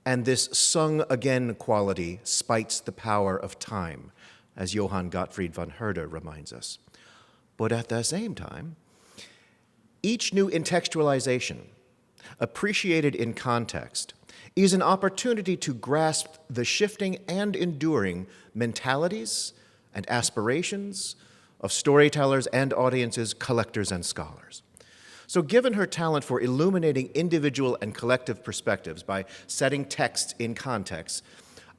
and this sung-again quality spites the power of time, as Johann Gottfried von Herder reminds us. But at the same time, each new intertextualization, appreciated in context, is an opportunity to grasp the shifting and enduring mentalities and aspirations of storytellers and audiences, collectors and scholars. So given her talent for illuminating individual and collective perspectives by setting texts in context,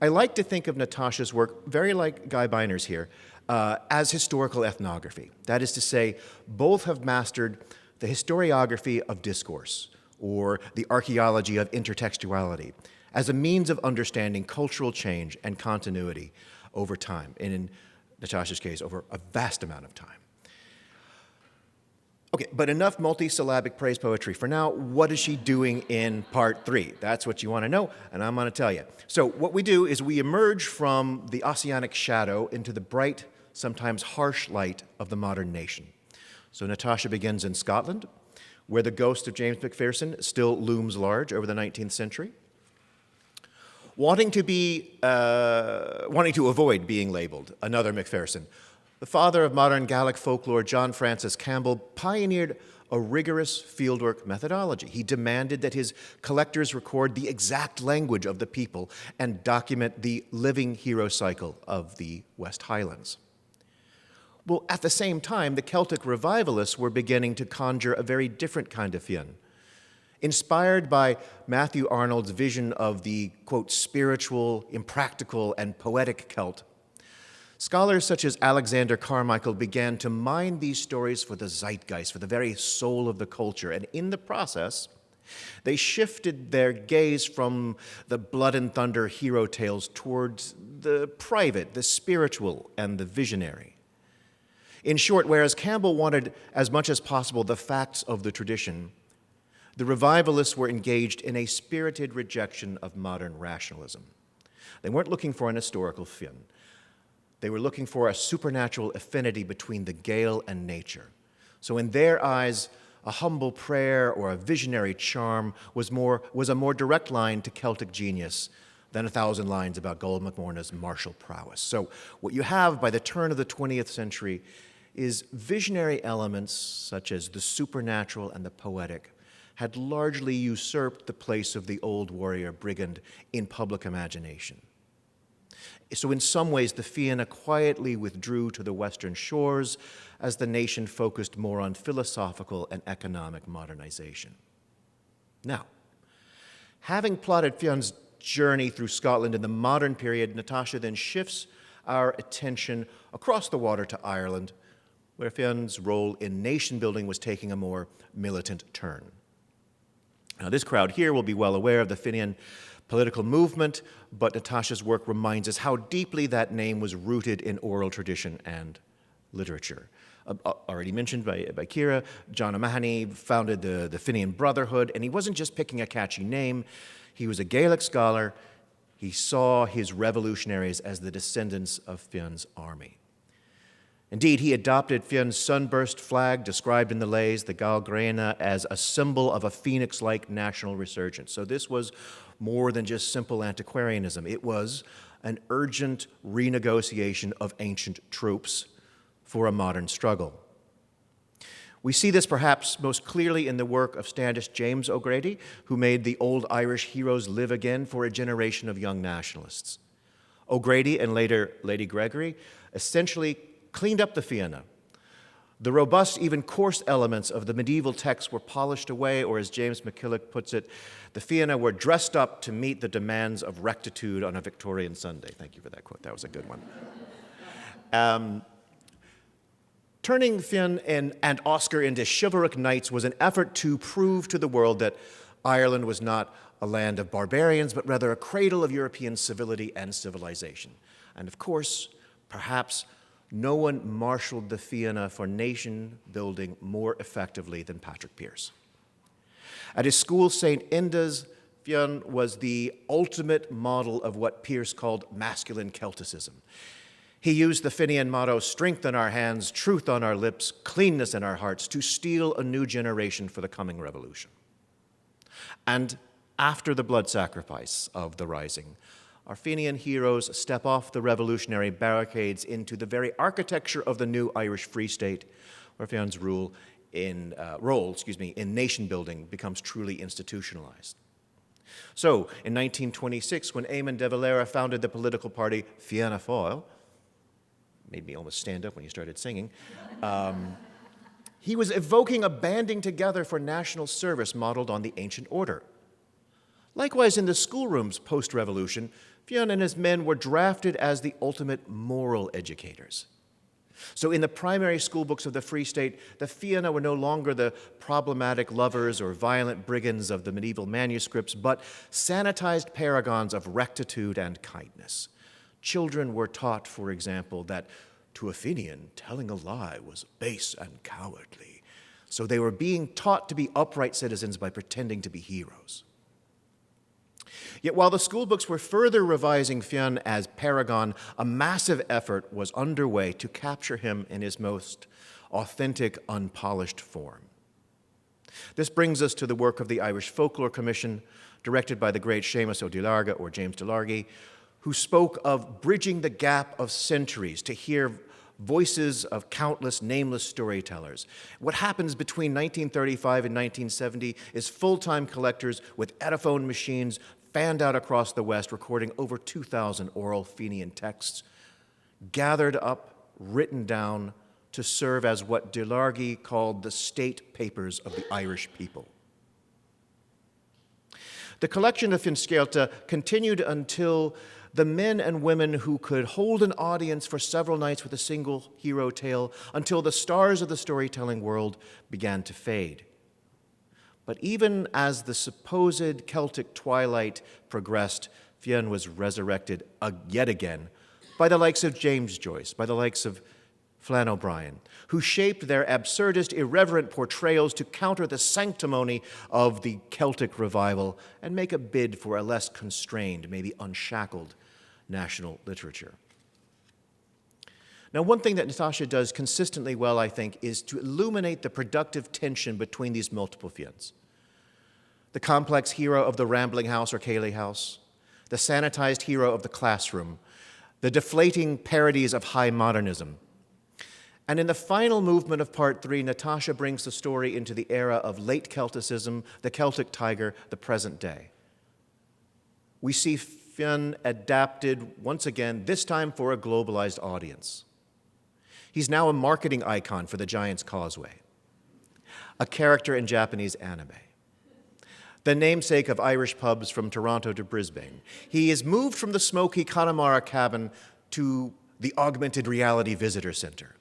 I like to think of Natasha's work, very like Guy Biner's here, as historical ethnography. That is to say, both have mastered the historiography of discourse, or the archaeology of intertextuality, as a means of understanding cultural change and continuity over time, and in Natasha's case, over a vast amount of time. Okay, but enough multisyllabic praise poetry. For now, what is she doing in part 3? That's what you want to know, and I'm going to tell you. So what we do is we emerge from the oceanic shadow into the bright, sometimes harsh light of the modern nation. So Natasha begins in Scotland, where the ghost of James Macpherson still looms large over the 19th century. Wanting to avoid being labeled another Macpherson, the father of modern Gaelic folklore, John Francis Campbell, pioneered a rigorous fieldwork methodology. He demanded that his collectors record the exact language of the people and document the living hero cycle of the West Highlands. Well, at the same time, the Celtic revivalists were beginning to conjure a very different kind of Fionn. Inspired by Matthew Arnold's vision of the, quote, spiritual, impractical, and poetic Celt, scholars such as Alexander Carmichael began to mine these stories for the zeitgeist, for the very soul of the culture, and in the process, they shifted their gaze from the blood and thunder hero tales towards the private, the spiritual, and the visionary. In short, whereas Campbell wanted as much as possible the facts of the tradition, the revivalists were engaged in a spirited rejection of modern rationalism. They weren't looking for an historical Fionn. They were looking for a supernatural affinity between the Gael and nature. So in their eyes, a humble prayer or a visionary charm was a more direct line to Celtic genius than 1,000 lines about Gold MacMorna's martial prowess. So what you have by the turn of the 20th century is visionary elements such as the supernatural and the poetic had largely usurped the place of the old warrior brigand in public imagination. So in some ways, the Fianna quietly withdrew to the western shores as the nation focused more on philosophical and economic modernization. Now, having plotted Fionn's journey through Scotland in the modern period, Natasha then shifts our attention across the water to Ireland, where Fionn's role in nation building was taking a more militant turn. Now, this crowd here will be well aware of the Fenian political movement, but Natasha's work reminds us how deeply that name was rooted in oral tradition and literature. already mentioned by Ciara. John O'Mahony founded the Fenian Brotherhood, and he wasn't just picking a catchy name. He was a Gaelic scholar. He saw his revolutionaries as the descendants of Fionn's army. Indeed, he adopted Fionn's sunburst flag, described in the lays, the Gael Graina, as a symbol of a phoenix-like national resurgence. So this was more than just simple antiquarianism. It was an urgent renegotiation of ancient tropes for a modern struggle. We see this perhaps most clearly in the work of Standish James O'Grady, who made the old Irish heroes live again for a generation of young nationalists. O'Grady and later Lady Gregory essentially cleaned up the Fianna. The robust, even coarse elements of the medieval texts were polished away, or as James McKilloch puts it, the Fianna were dressed up to meet the demands of rectitude on a Victorian Sunday. Thank you for that quote. That was a good one. Turning Fionn and Oscar into chivalric knights was an effort to prove to the world that Ireland was not a land of barbarians, but rather a cradle of European civility and civilization. And of course, perhaps no one marshaled the Fianna for nation building more effectively than Patrick Pearse. At his school, St. Inda's, Fionn was the ultimate model of what Pearse called masculine Celticism. He used the Fenian motto, strength in our hands, truth on our lips, cleanness in our hearts, to steel a new generation for the coming revolution. And after the blood sacrifice of the Rising, our Fenian heroes step off the revolutionary barricades into the very architecture of the new Irish Free State, where Fionn's role in nation building becomes truly institutionalized. So, in 1926, when Eamon de Valera founded the political party Fianna Fáil, made me almost stand up when you started singing, he was evoking a banding together for national service modeled on the ancient order. Likewise, in the schoolrooms post-revolution, Fionn and his men were drafted as the ultimate moral educators. So in the primary school books of the Free State, the Fianna were no longer the problematic lovers or violent brigands of the medieval manuscripts, but sanitized paragons of rectitude and kindness. Children were taught, for example, that to a Fenian, telling a lie was base and cowardly. So they were being taught to be upright citizens by pretending to be heroes. Yet while the school books were further revising Fionn as paragon, a massive effort was underway to capture him in his most authentic, unpolished form. This brings us to the work of the Irish Folklore Commission, directed by the great Seamus O'Delarga, or James Delargy, who spoke of bridging the gap of centuries to hear voices of countless nameless storytellers. What happens between 1935 and 1970 is full-time collectors with Edaphone machines fanned out across the West, recording over 2,000 oral Fenian texts, gathered up, written down, to serve as what Delargy called the state papers of the Irish people. The collection of Fionn Scialta continued until the men and women who could hold an audience for several nights with a single hero tale, until the stars of the storytelling world began to fade. But even as the supposed Celtic twilight progressed, Fionn was resurrected yet again by the likes of James Joyce, by the likes of Flann O'Brien, who shaped their absurdist, irreverent portrayals to counter the sanctimony of the Celtic revival and make a bid for a less constrained, maybe unshackled national literature. Now, one thing that Natasha does consistently well, I think, is to illuminate the productive tension between these multiple Fionns. The complex hero of the rambling house or Cayley house, the sanitized hero of the classroom, the deflating parodies of high modernism. And in the final movement of Part 3, Natasha brings the story into the era of late Celticism, the Celtic tiger, the present day. We see Fionn adapted once again, this time for a globalized audience. He's now a marketing icon for the Giant's Causeway, a character in Japanese anime, the namesake of Irish pubs from Toronto to Brisbane. He is moved from the smoky Connemara cabin to the augmented reality visitor center.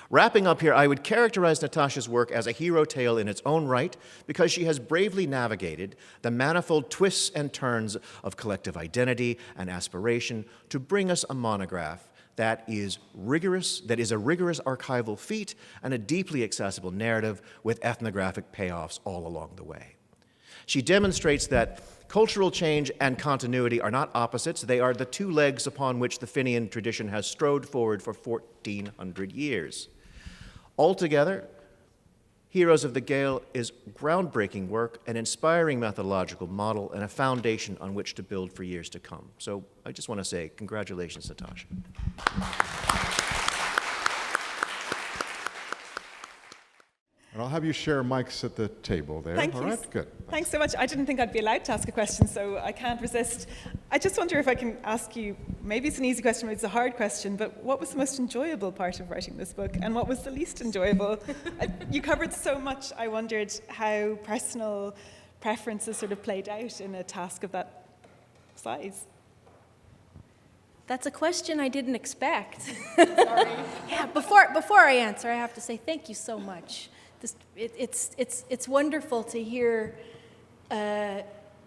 Wrapping up here, I would characterize Natasha's work as a hero tale in its own right because she has bravely navigated the manifold twists and turns of collective identity and aspiration to bring us a monograph that is a rigorous archival feat and a deeply accessible narrative with ethnographic payoffs all along the way. She demonstrates that cultural change and continuity are not opposites. They are the two legs upon which the Fenian tradition has strode forward for 1,400 years. Altogether, Heroes of the Gael is groundbreaking work, an inspiring methodological model, and a foundation on which to build for years to come. So I just want to say congratulations, Natasha. And I'll have you share mics at the table there. Thank All you. right, good. Thanks so much. I didn't think I'd be allowed to ask a question, so I can't resist. I just wonder if I can ask you, maybe it's an easy question, maybe it's a hard question, but what was the most enjoyable part of writing this book, and what was the least enjoyable? You covered so much, I wondered how personal preferences sort of played out in a task of that size. That's a question I didn't expect. Sorry. Yeah, before I answer, I have to say thank you so much. It's wonderful to hear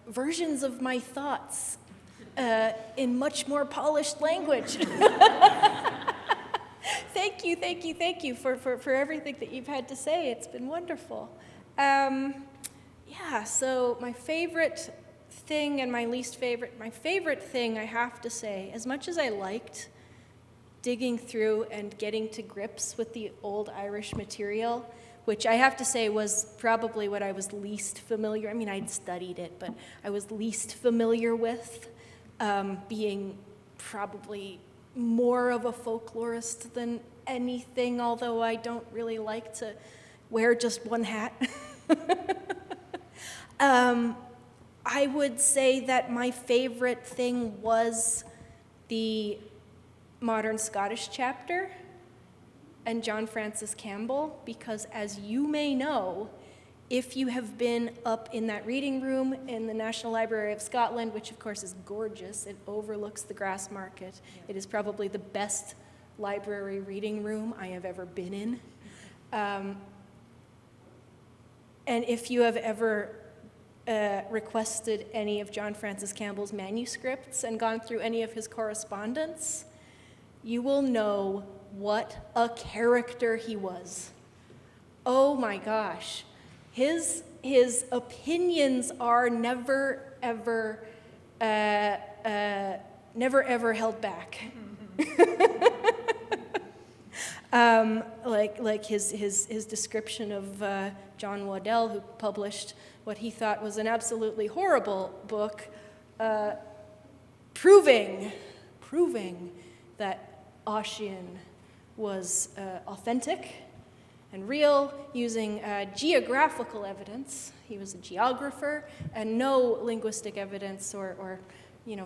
versions of my thoughts in much more polished language. Thank you for everything that you've had to say. It's been wonderful. Yeah, so my favorite thing and my least favorite. My favorite thing, I have to say, as much as I liked digging through and getting to grips with the old Irish material, which I have to say was probably what I was least familiar. I mean, I'd studied it, but I was least familiar with, being probably more of a folklorist than anything, although I don't really like to wear just one hat. I would say that my favorite thing was the modern Scottish chapter and John Francis Campbell, because as you may know, if you have been up in that reading room in the National Library of Scotland, which of course is gorgeous, it overlooks the Grass Market. Yeah. It is probably the best library reading room I have ever been in. And if you have ever requested any of John Francis Campbell's manuscripts and gone through any of his correspondence, you will know what a character he was. Oh my gosh. His opinions are never ever held back. Like his description of John Waddell, who published what he thought was an absolutely horrible book, proving that Ossian was authentic and real, using geographical evidence. He was a geographer, and no linguistic evidence or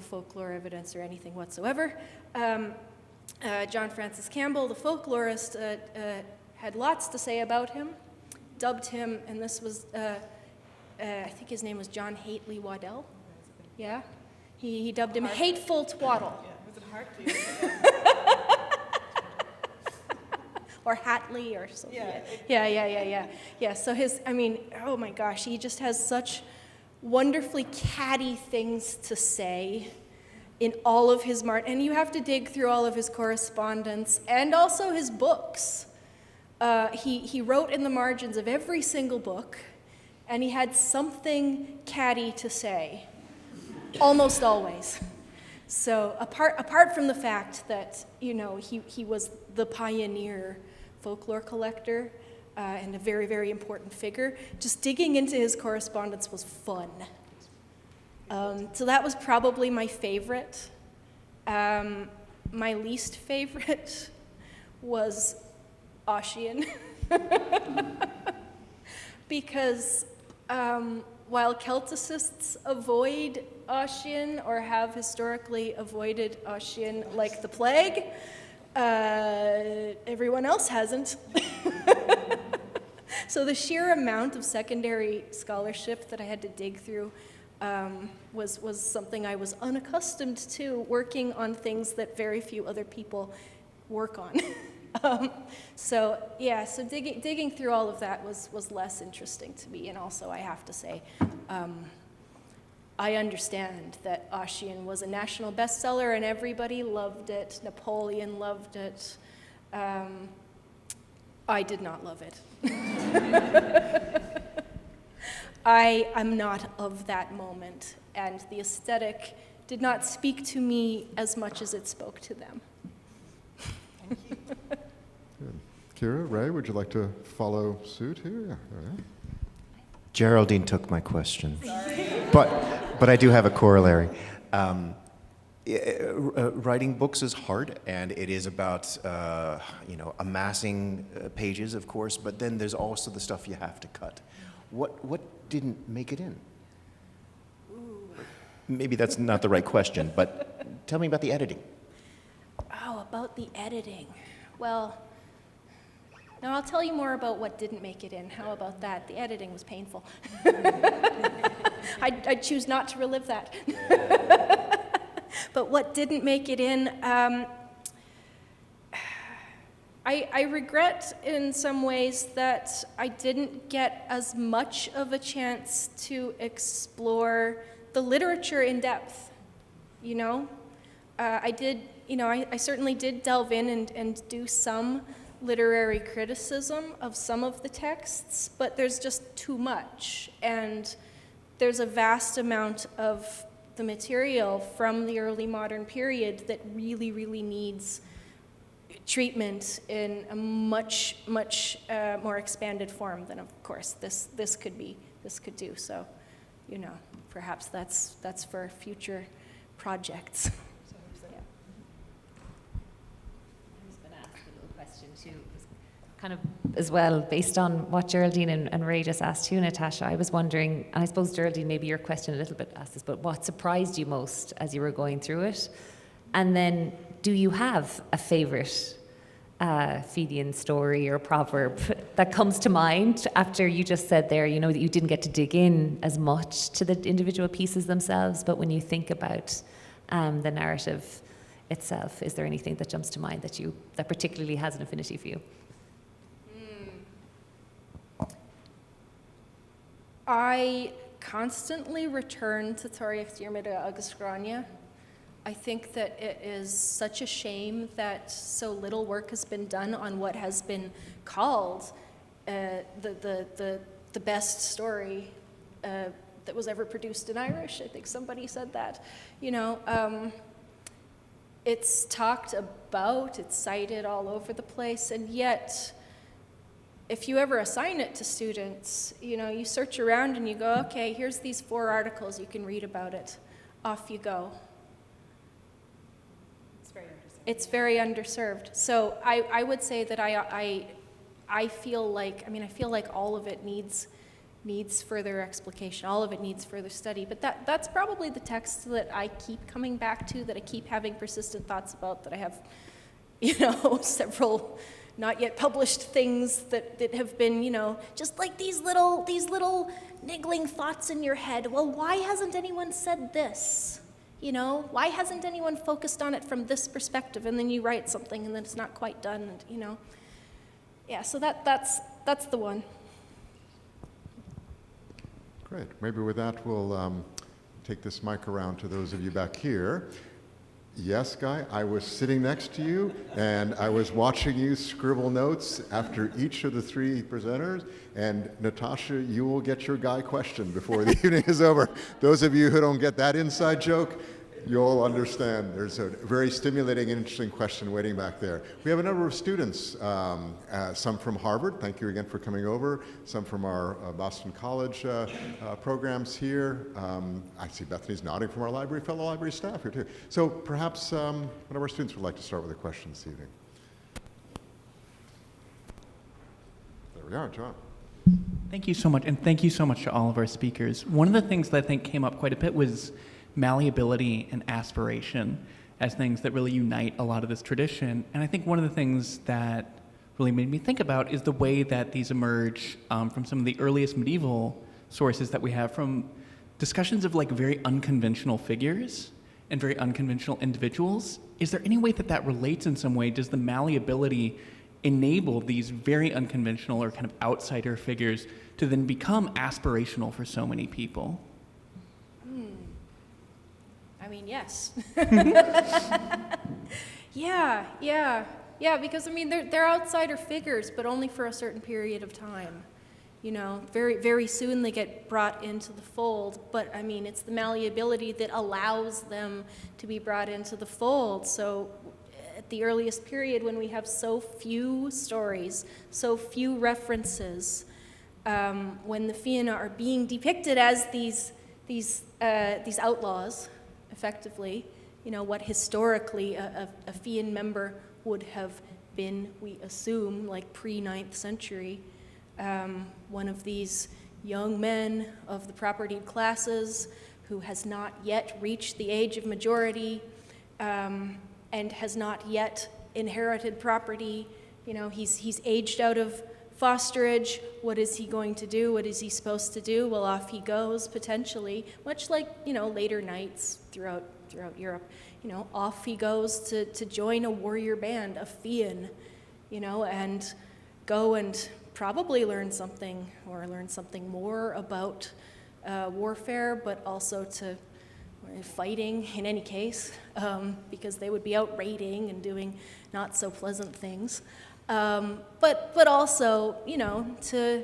folklore evidence or anything whatsoever. John Francis Campbell, the folklorist, had lots to say about him, dubbed him, and this was, I think his name was John Hately Waddell. Yeah? He dubbed him Hateful Twaddle. Yeah, was it Hartley? Or Hatley or something. Yeah. Yeah, so oh my gosh, he just has such wonderfully catty things to say in all of his and you have to dig through all of his correspondence and also his books. He wrote in the margins of every single book, and he had something catty to say, almost always. So apart from the fact that he was the pioneer folklore collector and a very, very important figure, just digging into his correspondence was fun. So that was probably my favorite. My least favorite was Ossian. Because while Celticists avoid Ossian or have historically avoided Ossian like the plague, everyone else hasn't. So the sheer amount of secondary scholarship that I had to dig through was something I was unaccustomed to, working on things that very few other people work on. So digging through all of that was less interesting to me, and also I have to say, I understand that Ossian was a national bestseller and everybody loved it. Napoleon loved it. I did not love it. I am not of that moment, and the aesthetic did not speak to me as much as it spoke to them. Thank you. Good. Ciara, Ray, would you like to follow suit here? Yeah. All right. Geraldine took my question. But I do have a corollary. Writing books is hard, and it is about amassing pages, of course. But then there's also the stuff you have to cut. What didn't make it in? Ooh. Maybe that's not the right question, but tell me about the editing. Oh, about the editing. Well, now I'll tell you more about what didn't make it in. How about that? The editing was painful. I'd choose not to relive that. But what didn't make it in, I regret in some ways that I didn't get as much of a chance to explore the literature in depth, you know? I did, I certainly did delve in and do some literary criticism of some of the texts, but there's just too much. And there's a vast amount of the material from the early modern period that really, really needs treatment in a much, much more expanded form than, of course, this could do. So, perhaps that's for future projects. Too, kind of as well, based on what Geraldine and Ray just asked you, Natasha, I was wondering, and I suppose Geraldine, maybe your question a little bit asked this, but what surprised you most as you were going through it? And then, do you have a favourite Fenian story or proverb that comes to mind after you just said there, that you didn't get to dig in as much to the individual pieces themselves, but when you think about the narrative itself, is there anything that jumps to mind that particularly has an affinity for you? I constantly return to Toriach Diarmida agus Grania. I think that it is such a shame that so little work has been done on what has been called the best story that was ever produced in Irish. I think somebody said that. It's talked about, it's cited all over the place, and yet, if you ever assign it to students, you search around and you go, okay, here's these 4 articles, you can read about it. Off you go. It's very underserved. So I would say that I feel like all of it needs further explication. All of it needs further study. But that's probably the text that I keep coming back to, that I keep having persistent thoughts about, that I have, several not yet published things that have been, just like these little niggling thoughts in your head. Well, why hasn't anyone said this? Why hasn't anyone focused on it from this perspective? And then you write something and then it's not quite done, and, Yeah, so that's the one. Great. Maybe with that, we'll take this mic around to those of you back here. Yes, Guy, I was sitting next to you, and I was watching you scribble notes after each of the 3 presenters. And Natasha, you will get your Guy question before the evening is over. Those of you who don't get that inside joke, you'll understand. There's a very stimulating and interesting question waiting back there. We have a number of students, some from Harvard. Thank you again for coming over. Some from our Boston College programs here. I see Bethany's nodding from our fellow library staff here too. So perhaps one of our students would like to start with a question this evening. There we are, John. Thank you so much, and thank you so much to all of our speakers. One of the things that I think came up quite a bit was malleability and aspiration as things that really unite a lot of this tradition. And I think one of the things that really made me think about is the way that these emerge from some of the earliest medieval sources that we have, from discussions of very unconventional figures and very unconventional individuals. Is there any way that relates in some way? Does the malleability enable these very unconventional or kind of outsider figures to then become aspirational for so many people? mean, yes. Yeah, because I mean, they're outsider figures, but only for a certain period of time. You know, very, very soon they get brought into the fold, but I mean, it's the malleability that allows them to be brought into the fold. So at the earliest period, when we have so few stories, so few references, when the Fianna are being depicted as these outlaws, effectively, you know, what historically a Fionn member would have been, we assume, like pre-9th century, one of these young men of the propertied classes who has not yet reached the age of majority and has not yet inherited property. You know, he's aged out of fosterage. What is he going to do? What is he supposed to do? Well, off he goes, potentially, much like, you know, later knights throughout Europe. You know, off he goes to join a warrior band, a Fiann, you know, and go and probably learn something more about warfare, but also to fighting in any case, because they would be out raiding and doing not so pleasant things. But also, you know, to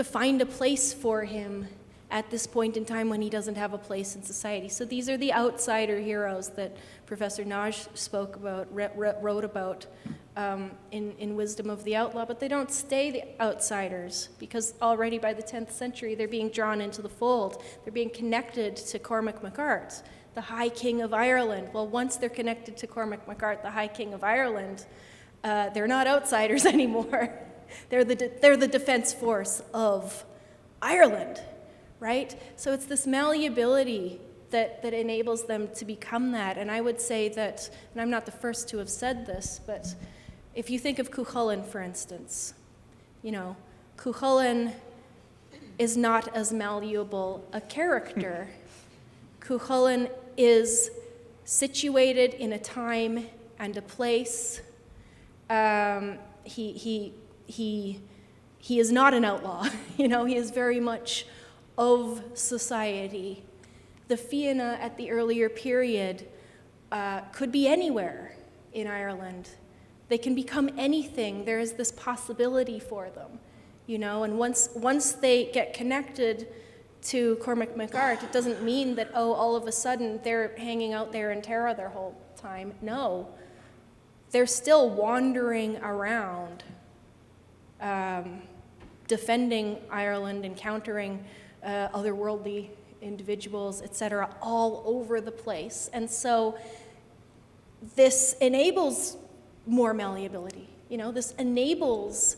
find a place for him at this point in time when he doesn't have a place in society. So these are the outsider heroes that Professor Naj spoke about, wrote about in Wisdom of the Outlaw, but they don't stay the outsiders, because already by the 10th century they're being drawn into the fold. They're being connected to Cormac Mac Art, the High King of Ireland. Well, once they're connected to Cormac Mac Art, the High King of Ireland, they're not outsiders anymore. They're the defense force of Ireland, right? So it's this malleability that enables them to become that. And I would say that, and I'm not the first to have said this, but if you think of Cumhaill, for instance, you know, Cumhaill is not as malleable a character. Cumhaill is situated in a time and a place. He is not an outlaw. You know, he is very much of society. The Fianna at the earlier period could be anywhere in Ireland. They can become anything. There is this possibility for them, you know, and once they get connected to Cormac Mac Art, it doesn't mean that, oh, all of a sudden they're hanging out there in Tara their whole time. No, they're still wandering around, defending Ireland, encountering otherworldly individuals, etc., all over the place. And so this enables more malleability. You know, this enables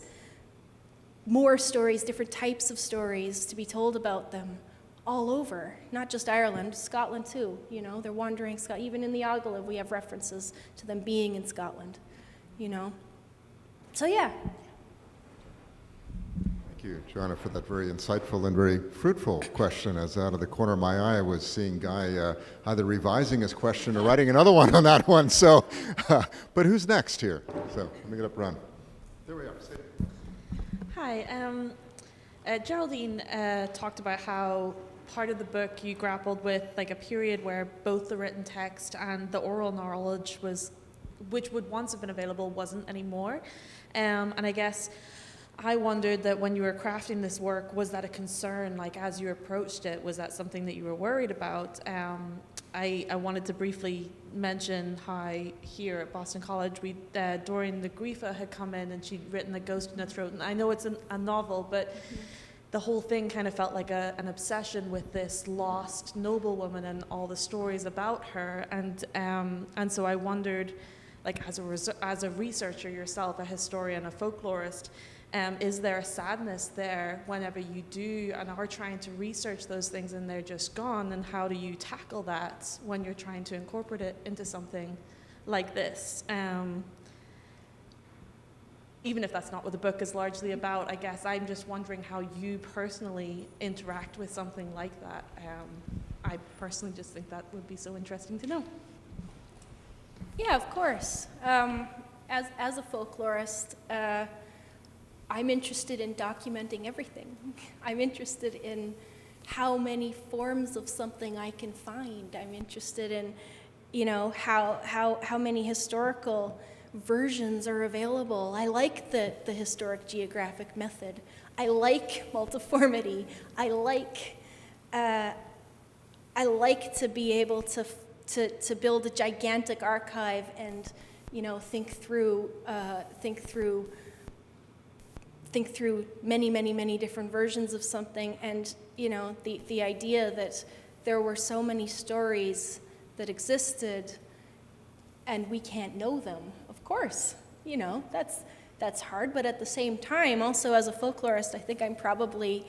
more stories, different types of stories to be told about them all over, not just Ireland, Scotland too. You know, they're wandering, even in the Agala, we have references to them being in Scotland, you know. So yeah. Thank you, Ciara, for that very insightful and very fruitful question. As out of the corner of my eye, I was seeing Guy either revising his question or writing another one on that one. So, but who's next here? So let me get up, run. There we are. Hi. Geraldine talked about how part of the book you grappled with like a period where both the written text and the oral knowledge which would once have been available, wasn't anymore. And I guess I wondered that when you were crafting this work, was that a concern? Like as you approached it, was that something that you were worried about? I wanted to briefly mention how here at Boston College, Doreen the Griefa had come in and she'd written The Ghost in the Throat. And I know it's a novel, but the whole thing kind of felt like an obsession with this lost noblewoman and all the stories about her. And so I wondered, like as a researcher yourself, a historian, a folklorist, is there a sadness there whenever you do and are trying to research those things and they're just gone? And how do you tackle that when you're trying to incorporate it into something like this? Even if that's not what the book is largely about, I guess I'm just wondering how you personally interact with something like that. I personally just think that would be so interesting to know. Yeah, of course. As a folklorist, I'm interested in documenting everything. I'm interested in how many forms of something I can find. I'm interested in, you know, how many historical versions are available. I like the historic geographic method. I like multiformity. I like to be able to build a gigantic archive and, you know, think through many different versions of something. And, you know, the idea that there were so many stories that existed and we can't know them, of course, you know, that's hard. But at the same time, also as a folklorist, I think I'm probably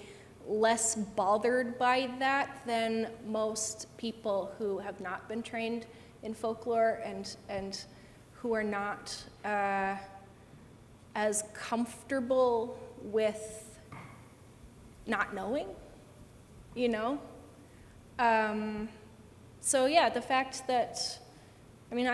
less bothered by that than most people who have not been trained in folklore and who are not as comfortable with not knowing, you know? So yeah, the fact that, I mean,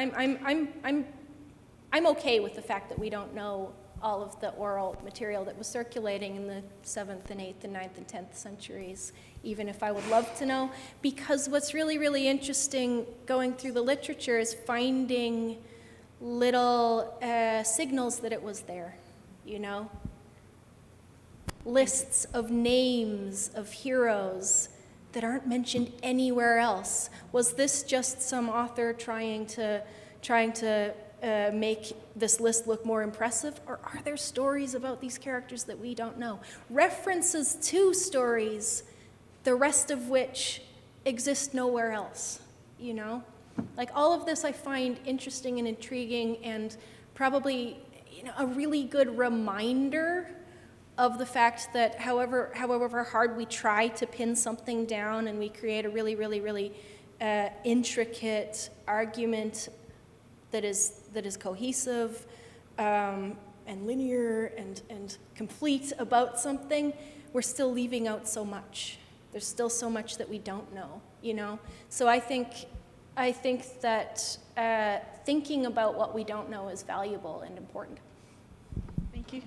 I'm okay with the fact that we don't know all of the oral material that was circulating in the 7th and 8th and 9th and 10th centuries, even if I would love to know, because what's really, really interesting going through the literature is finding little signals that it was there, you know? Lists of names of heroes that aren't mentioned anywhere else. Was this just some author trying to make this list look more impressive, or are there stories about these characters that we don't know? References to stories, the rest of which exist nowhere else, you know? Like, all of this I find interesting and intriguing, and probably, you know, a really good reminder of the fact that however hard we try to pin something down and we create a really intricate argument that is cohesive and linear and complete about something, we're still leaving out so much. There's still so much that we don't know, you know? So I think that thinking about what we don't know is valuable and important. Thank you.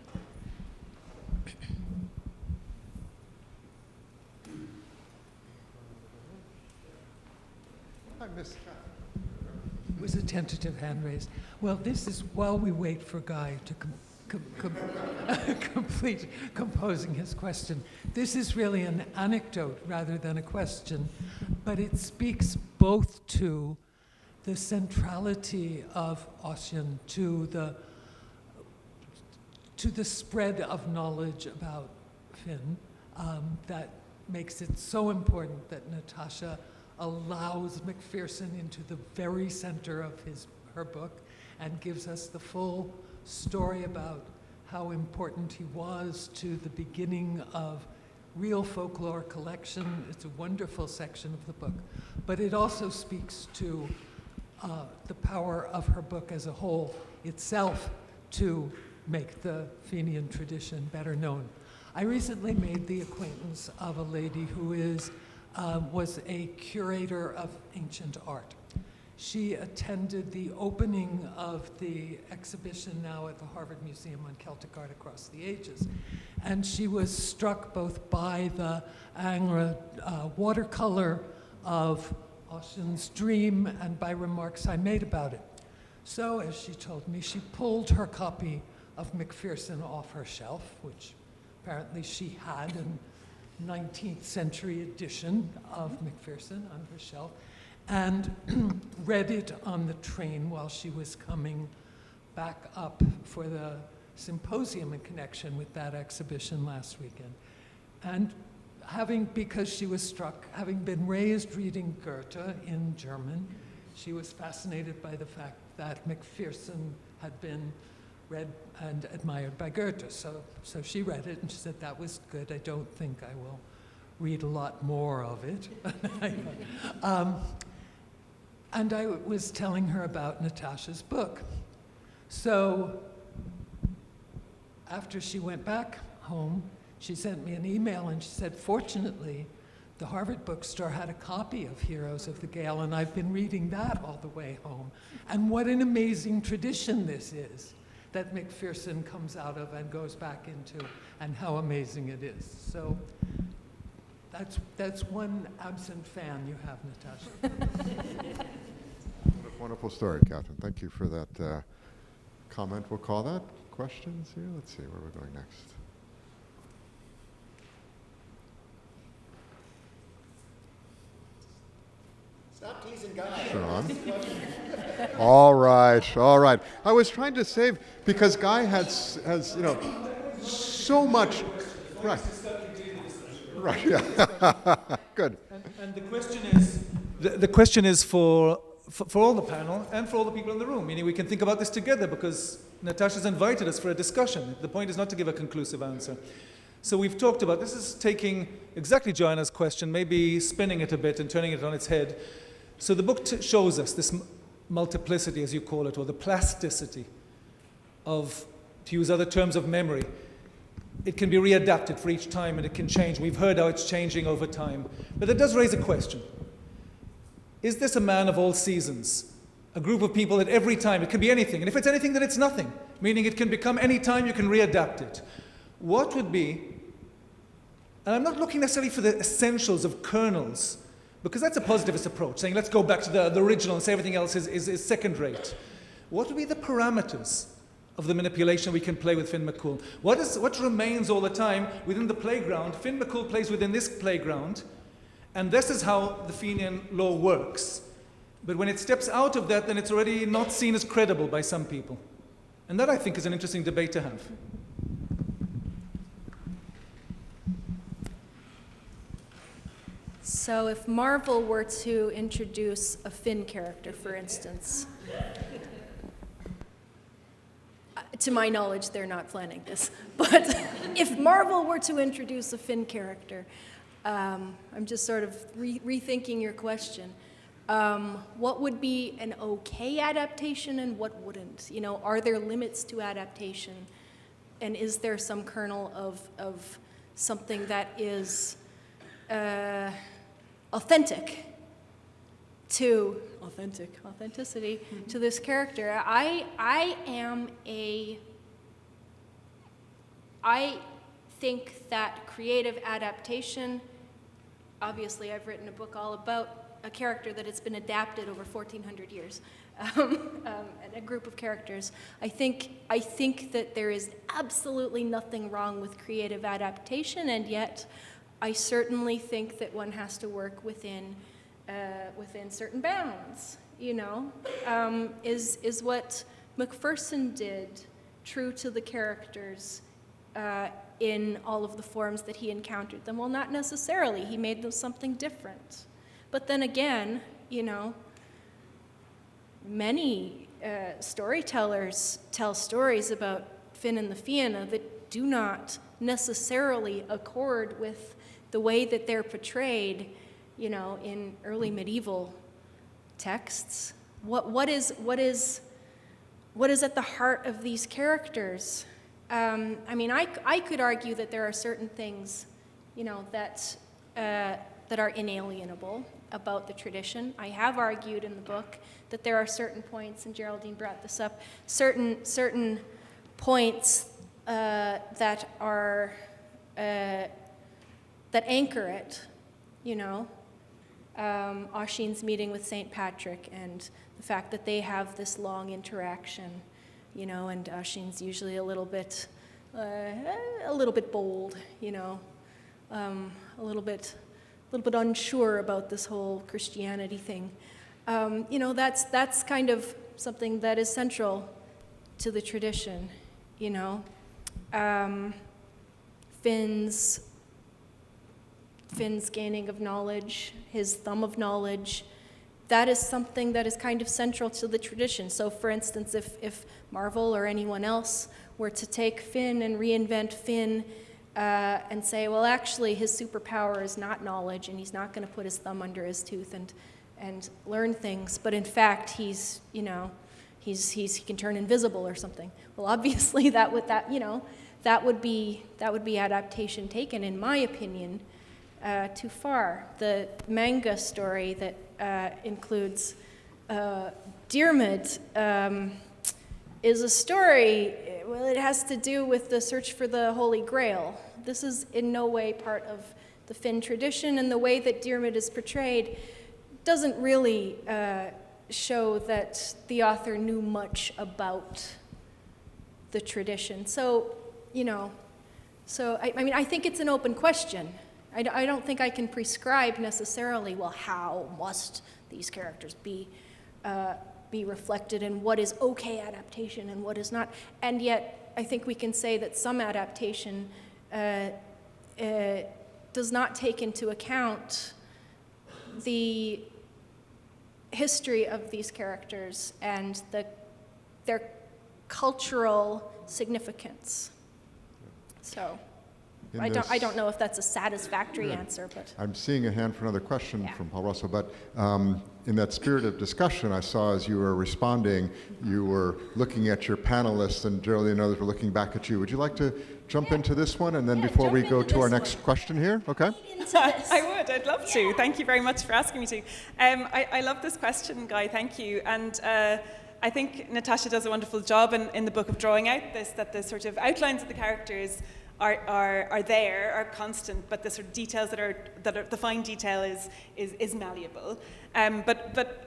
Hi, Miss Cat. It was a tentative hand raise. Well, this is while we wait for Guy to complete composing his question. This is really an anecdote rather than a question, but it speaks both to the centrality of Ossian, to the spread of knowledge about Fionn, that makes it so important that Natasha allows Macpherson into the very center of her book and gives us the full story about how important he was to the beginning of real folklore collection. It's a wonderful section of the book. But it also speaks to the power of her book as a whole itself to make the Fenian tradition better known. I recently made the acquaintance of a lady who was a curator of ancient art. She attended the opening of the exhibition now at the Harvard Museum on Celtic Art Across the Ages. And she was struck both by the Ingres watercolor of Ossian's dream and by remarks I made about it. So, as she told me, she pulled her copy of Macpherson off her shelf, which apparently she had an 19th century edition of Macpherson on her shelf, and read it on the train while she was coming back up for the symposium in connection with that exhibition last weekend. And because she was struck, having been raised reading Goethe in German, she was fascinated by the fact that Macpherson had been read and admired by Goethe. So she read it and she said, that was good. I don't think I will read a lot more of it. And I was telling her about Natasha's book. So after she went back home, she sent me an email and she said, fortunately, the Harvard bookstore had a copy of Heroes of the Gael, and I've been reading that all the way home. And what an amazing tradition this is that Macpherson comes out of and goes back into, and how amazing it is. So That's one absent fan you have, Natasha. Wonderful story, Catherine. Thank you for that comment. We'll call that questions here. Let's see where we're going next. Stop teasing Guy. Sean. All right. I was trying to save, because Guy has so much. Right. Right, yeah. Good. And the question is for all the panel and for all the people in the room, meaning we can think about this together because Natasha's invited us for a discussion. The point is not to give a conclusive answer. So we've talked about, this is taking exactly Joanna's question, maybe spinning it a bit and turning it on its head. So the book shows us this multiplicity, as you call it, or the plasticity of, to use other terms of memory. It can be readapted for each time and it can change. We've heard how it's changing over time. But it does raise a question. Is this a man of all seasons? A group of people at every time, it can be anything. And if it's anything, then it's nothing. Meaning it can become any time you can readapt it. What would be, and I'm not looking necessarily for the essentials of kernels, because that's a positivist approach, saying let's go back to the original and say everything else is second rate. What would be the parameters of the manipulation we can play with Fionn Mac Cumhaill? What remains all the time within the playground? Fionn Mac Cumhaill plays within this playground, and this is how the Fenian law works. But when it steps out of that, then it's already not seen as credible by some people. And that, I think, is an interesting debate to have. So if Marvel were to introduce a Finn character, for instance, to my knowledge, they're not planning this, but if Marvel were to introduce a Finn character, I'm just sort of rethinking your question. What would be an okay adaptation and what wouldn't? You know, are there limits to adaptation? And is there some kernel of something that is authenticity to this character? I think that creative adaptation, obviously I've written a book all about a character that has been adapted over 1,400 years, and a group of characters. I think that there is absolutely nothing wrong with creative adaptation, and yet I certainly think that one has to work within certain bounds. You know, is what Macpherson did true to the characters in all of the forms that he encountered them? Well, not necessarily. He made them something different. But then again, you know, many storytellers tell stories about Finn and the Fianna that do not necessarily accord with the way that they're portrayed, you know, in early medieval texts. What is at the heart of these characters? I mean, I could argue that there are certain things, you know, that are inalienable about the tradition. I have argued in the book that there are certain points, and Geraldine brought this up, certain points that are that anchor it, you know. Oisin's meeting with St. Patrick and the fact that they have this long interaction, you know, and Oisin's usually a little bit bold, you know, a little bit unsure about this whole Christianity thing. You know, that's kind of something that is central to the tradition, you know. Finn's gaining of knowledge, his thumb of knowledge, that is something that is kind of central to the tradition. So for instance, if Marvel or anyone else were to take Finn and reinvent Finn and say, well, actually his superpower is not knowledge and he's not going to put his thumb under his tooth and learn things, but in fact he can turn invisible or something. Well, obviously that would be adaptation taken, in my opinion, too far. The manga story that includes Diarmid is a story, well, it has to do with the search for the Holy Grail. This is in no way part of the Finn tradition, and the way that Diarmid is portrayed doesn't really show that the author knew much about the tradition. So, you know, I mean, I think it's an open question. I don't think I can prescribe necessarily, well, how must these characters be reflected, and what is okay adaptation and what is not. And yet, I think we can say that some adaptation does not take into account the history of these characters and their cultural significance. So I don't know if that's a satisfactory answer, but I'm seeing a hand for another question from Paul Russell, but in that spirit of discussion, I saw as you were responding, you were looking at your panelists, and Geraldine and others were looking back at you. Would you like to jump into this one, and then before we go to our next question here? Okay. I would. I'd love to. Thank you very much for asking me to. I love this question, Guy. Thank you. And I think Natasha does a wonderful job in the book of drawing out that the sort of outlines of the characters are constant, but the sort of details that are the fine detail is malleable. But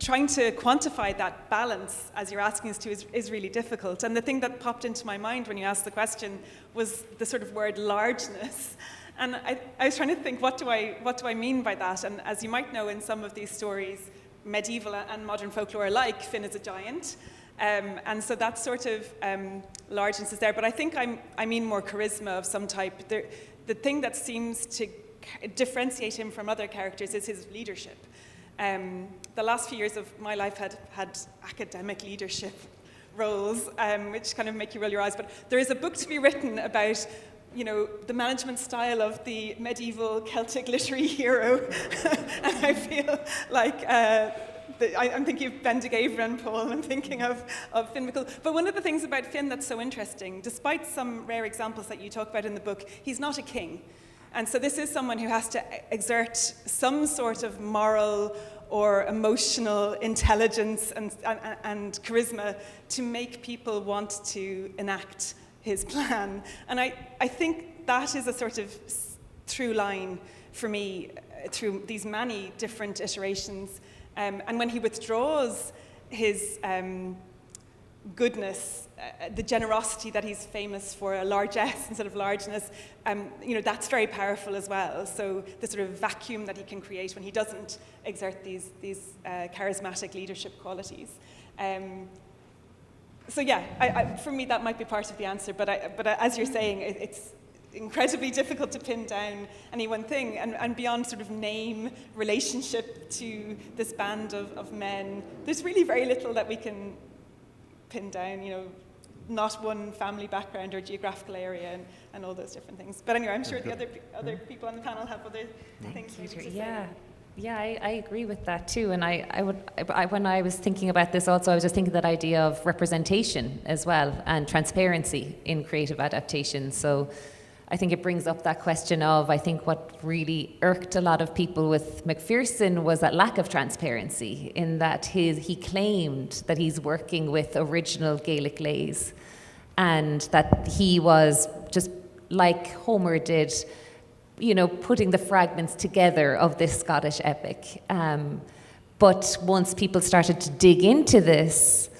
trying to quantify that balance, as you're asking us to, is really difficult. And the thing that popped into my mind when you asked the question was the sort of word largeness. And I was trying to think, what do I mean by that? And as you might know, in some of these stories, medieval and modern folklore alike, Finn is a giant. And so that sort of largeness is there. But I think I mean more charisma of some type. The thing that seems to differentiate him from other characters is his leadership. The last few years of my life had academic leadership roles, which kind of make you roll your eyes. But there is a book to be written about, you know, the management style of the medieval Celtic literary hero. And I feel like I'm thinking of Bendigeidfran and Paul, and I'm thinking of Fionn Mac Cumhaill. But one of the things about Finn that's so interesting, despite some rare examples that you talk about in the book, he's not a king. And so this is someone who has to exert some sort of moral or emotional intelligence and charisma to make people want to enact his plan. And I think that is a sort of through line for me through these many different iterations. And when he withdraws his goodness, the generosity that he's famous for, a largesse instead of largeness, you know, that's very powerful as well. So the sort of vacuum that he can create when he doesn't exert these charismatic leadership qualities. So yeah, for me that might be part of the answer. But as you're saying, it's incredibly difficult to pin down any one thing, and beyond sort of name relationship to this band of men, there's really very little that we can pin down, you know, not one family background or geographical area and all those different things. But anyway, I'm sure the other people on the panel have other things to say. Yeah, I agree with that too. And I when I was thinking about this also, I was just thinking that idea of representation as well and transparency in creative adaptation. So I think it brings up that question of, I think what really irked a lot of people with Macpherson was that lack of transparency, in that he claimed that he's working with original Gaelic lays and that he was just like Homer did, you know, putting the fragments together of this Scottish epic. But once people started to dig into this,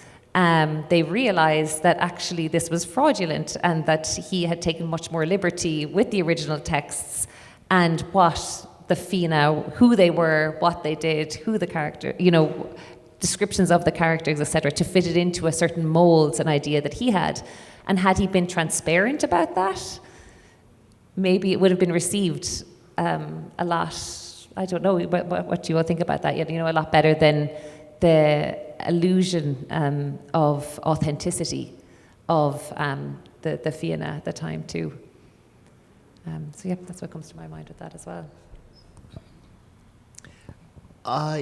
they realized that actually this was fraudulent and that he had taken much more liberty with the original texts and what the Fianna, who they were, what they did, who the character, you know, descriptions of the characters, etc., to fit it into a certain mold, an idea that he had. And had he been transparent about that, maybe it would have been received a lot, I don't know, what do you all think about that? You know, a lot better than the illusion of authenticity of the Fianna at the time too. So yeah, that's what comes to my mind with that as well.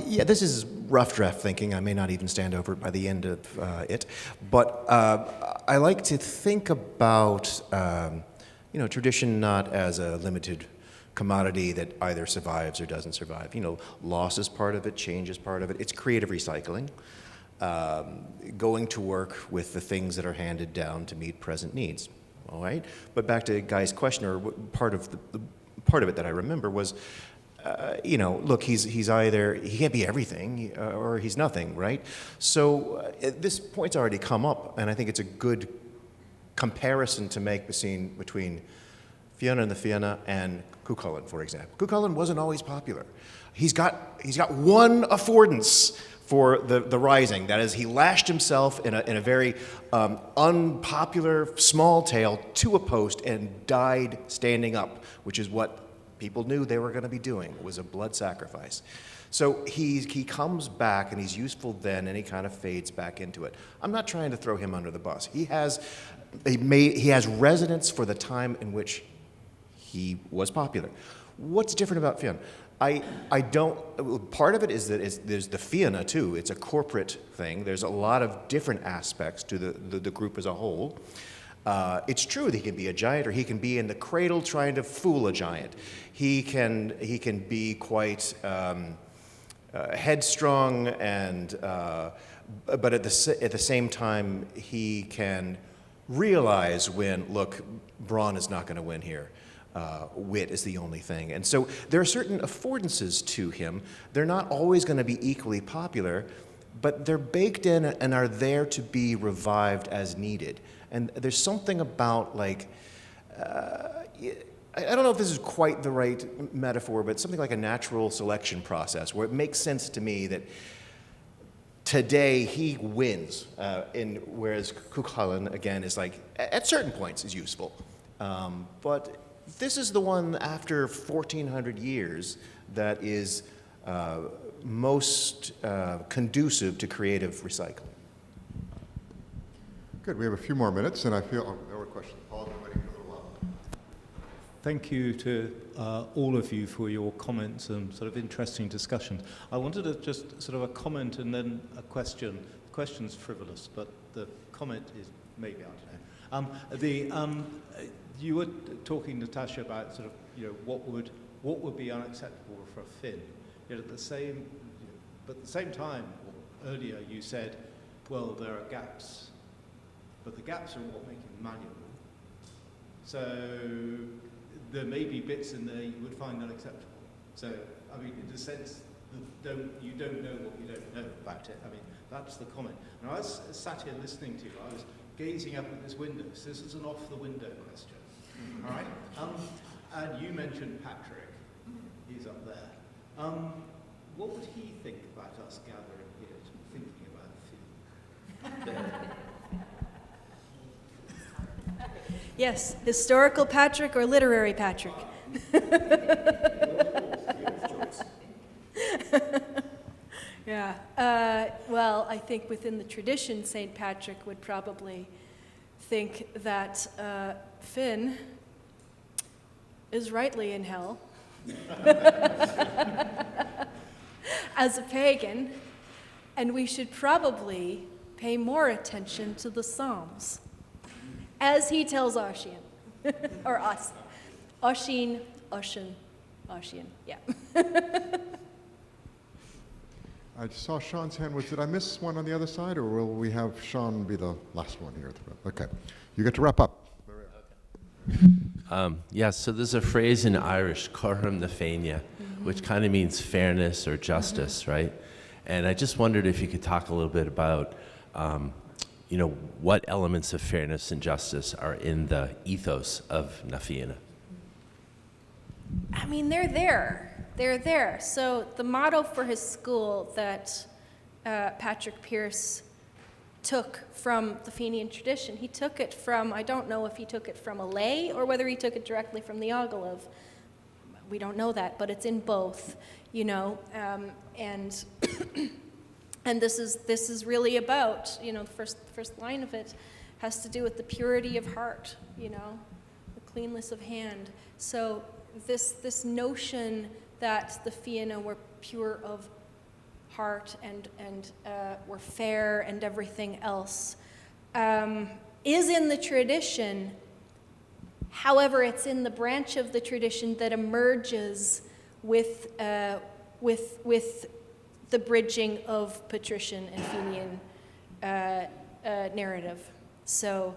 Yeah, this is rough draft thinking. I may not even stand over it by the end of it. But I like to think about you know, tradition not as a limited commodity that either survives or doesn't survive. You know, loss is part of it, change is part of it. It's creative recycling. Going to work with the things that are handed down to meet present needs. All right? But back to Guy's question, or part of the part of it that I remember was, you know, look, he's either, he can't be everything or he's nothing, right? So this point's already come up, and I think it's a good comparison to make between Fianna and the Fianna and Cumhaill, for example. Cumhaill wasn't always popular. He's got one affordance for the rising. That is, he lashed himself in a very unpopular small tale to a post and died standing up, which is what people knew they were going to be doing. It was a blood sacrifice. So he comes back, and he's useful then, and he kind of fades back into it. I'm not trying to throw him under the bus. He has resonance for the time in which he was popular. What's different about Fionn? I don't, part of it is that there's the Fianna too. It's a corporate thing. There's a lot of different aspects to the group as a whole. It's true that he can be a giant, or he can be in the cradle trying to fool a giant. He can be quite headstrong, and but at the same time he can realize when, look, brawn is not going to win here. Wit is the only thing. And so there are certain affordances to him. They're not always going to be equally popular, but they're baked in and are there to be revived as needed. And there's something about, like, I don't know if this is quite the right metaphor, but something like a natural selection process, where it makes sense to me that today he wins, whereas Cumhaill, again, is like, at certain points is useful. But this is the one after 1,400 years that is most conducive to creative recycling. Good. We have a few more minutes, and I feel there were questions. Paul, I've been waiting for a little while. Thank you to all of you for your comments and sort of interesting discussions. I wanted to just sort of a comment and then a question. The question's frivolous, but the comment is maybe, I don't know. You were talking, Natasha, about sort of, you know, what would be unacceptable for a Finn. Yet at the same time, earlier you said, well, there are gaps, but the gaps are what make it malleable. So there may be bits in there you would find unacceptable. So, I mean, in a sense, you don't know what you don't know about it. I mean, that's the comment. And I was sat here listening to you. I was gazing up at this window. So this is an off-the-window question. All right? And you mentioned Patrick. He's up there. What would he think about us gathering here to be thinking about Fionn? Yes, historical Patrick or literary Patrick? Yeah. Well, I think within the tradition, St. Patrick would probably think that Finn is rightly in hell as a pagan, and we should probably pay more attention to the Psalms, as he tells Oisin, or us. Oisin, yeah. I just saw Sean's hand. Did I miss one on the other side, or will we have Sean be the last one here? Okay. You get to wrap up. So there's a phrase in Irish, corham na féine, which kind of means fairness or justice, right? And I just wondered if you could talk a little bit about, what elements of fairness and justice are in the ethos of na Fianna. I mean, they're there. They're there. So the motto for his school that Patrick Pearse took from the Fenian tradition, he took it from, I don't know if he took it from a lay or whether he took it directly from the Ogilv. We don't know that, but it's in both, and and this is really about, the first line of it has to do with the purity of heart, the cleanness of hand. So this notion that the Fianna were pure of heart and were fair and everything else is in the tradition. However, it's in the branch of the tradition that emerges with the bridging of patrician and Fenian narrative. So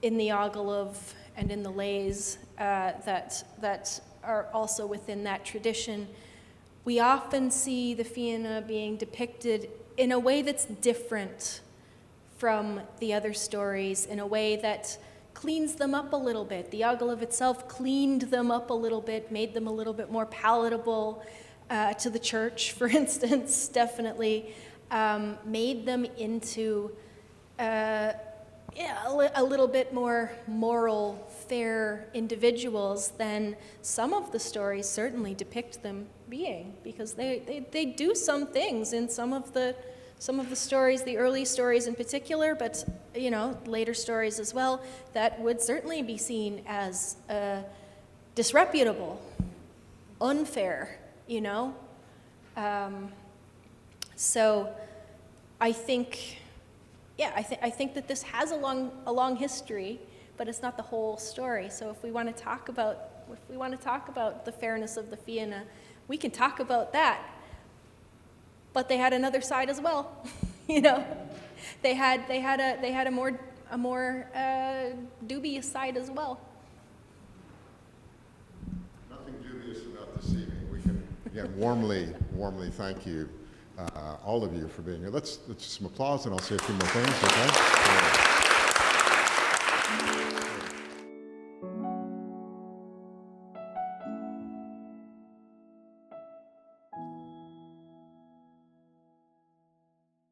in the Ogilv and in the lays that are also within that tradition, we often see the Fianna being depicted in a way that's different from the other stories, in a way that cleans them up a little bit. The Agaibh itself cleaned them up a little bit, made them a little bit more palatable to the church, for instance, definitely made them into a little bit more moral, fair individuals than some of the stories certainly depict them being, because they do some things in some of the stories, the early stories in particular, but later stories as well, that would certainly be seen as disreputable, unfair, So I think that this has a long history, but it's not the whole story. So if we want to talk about the fairness of the Fianna, we can talk about that. But they had another side as well, They had a more dubious side as well. Nothing dubious about this evening. We can again warmly thank you, all of you, for being here. Let's some applause, and I'll say a few more things. Okay.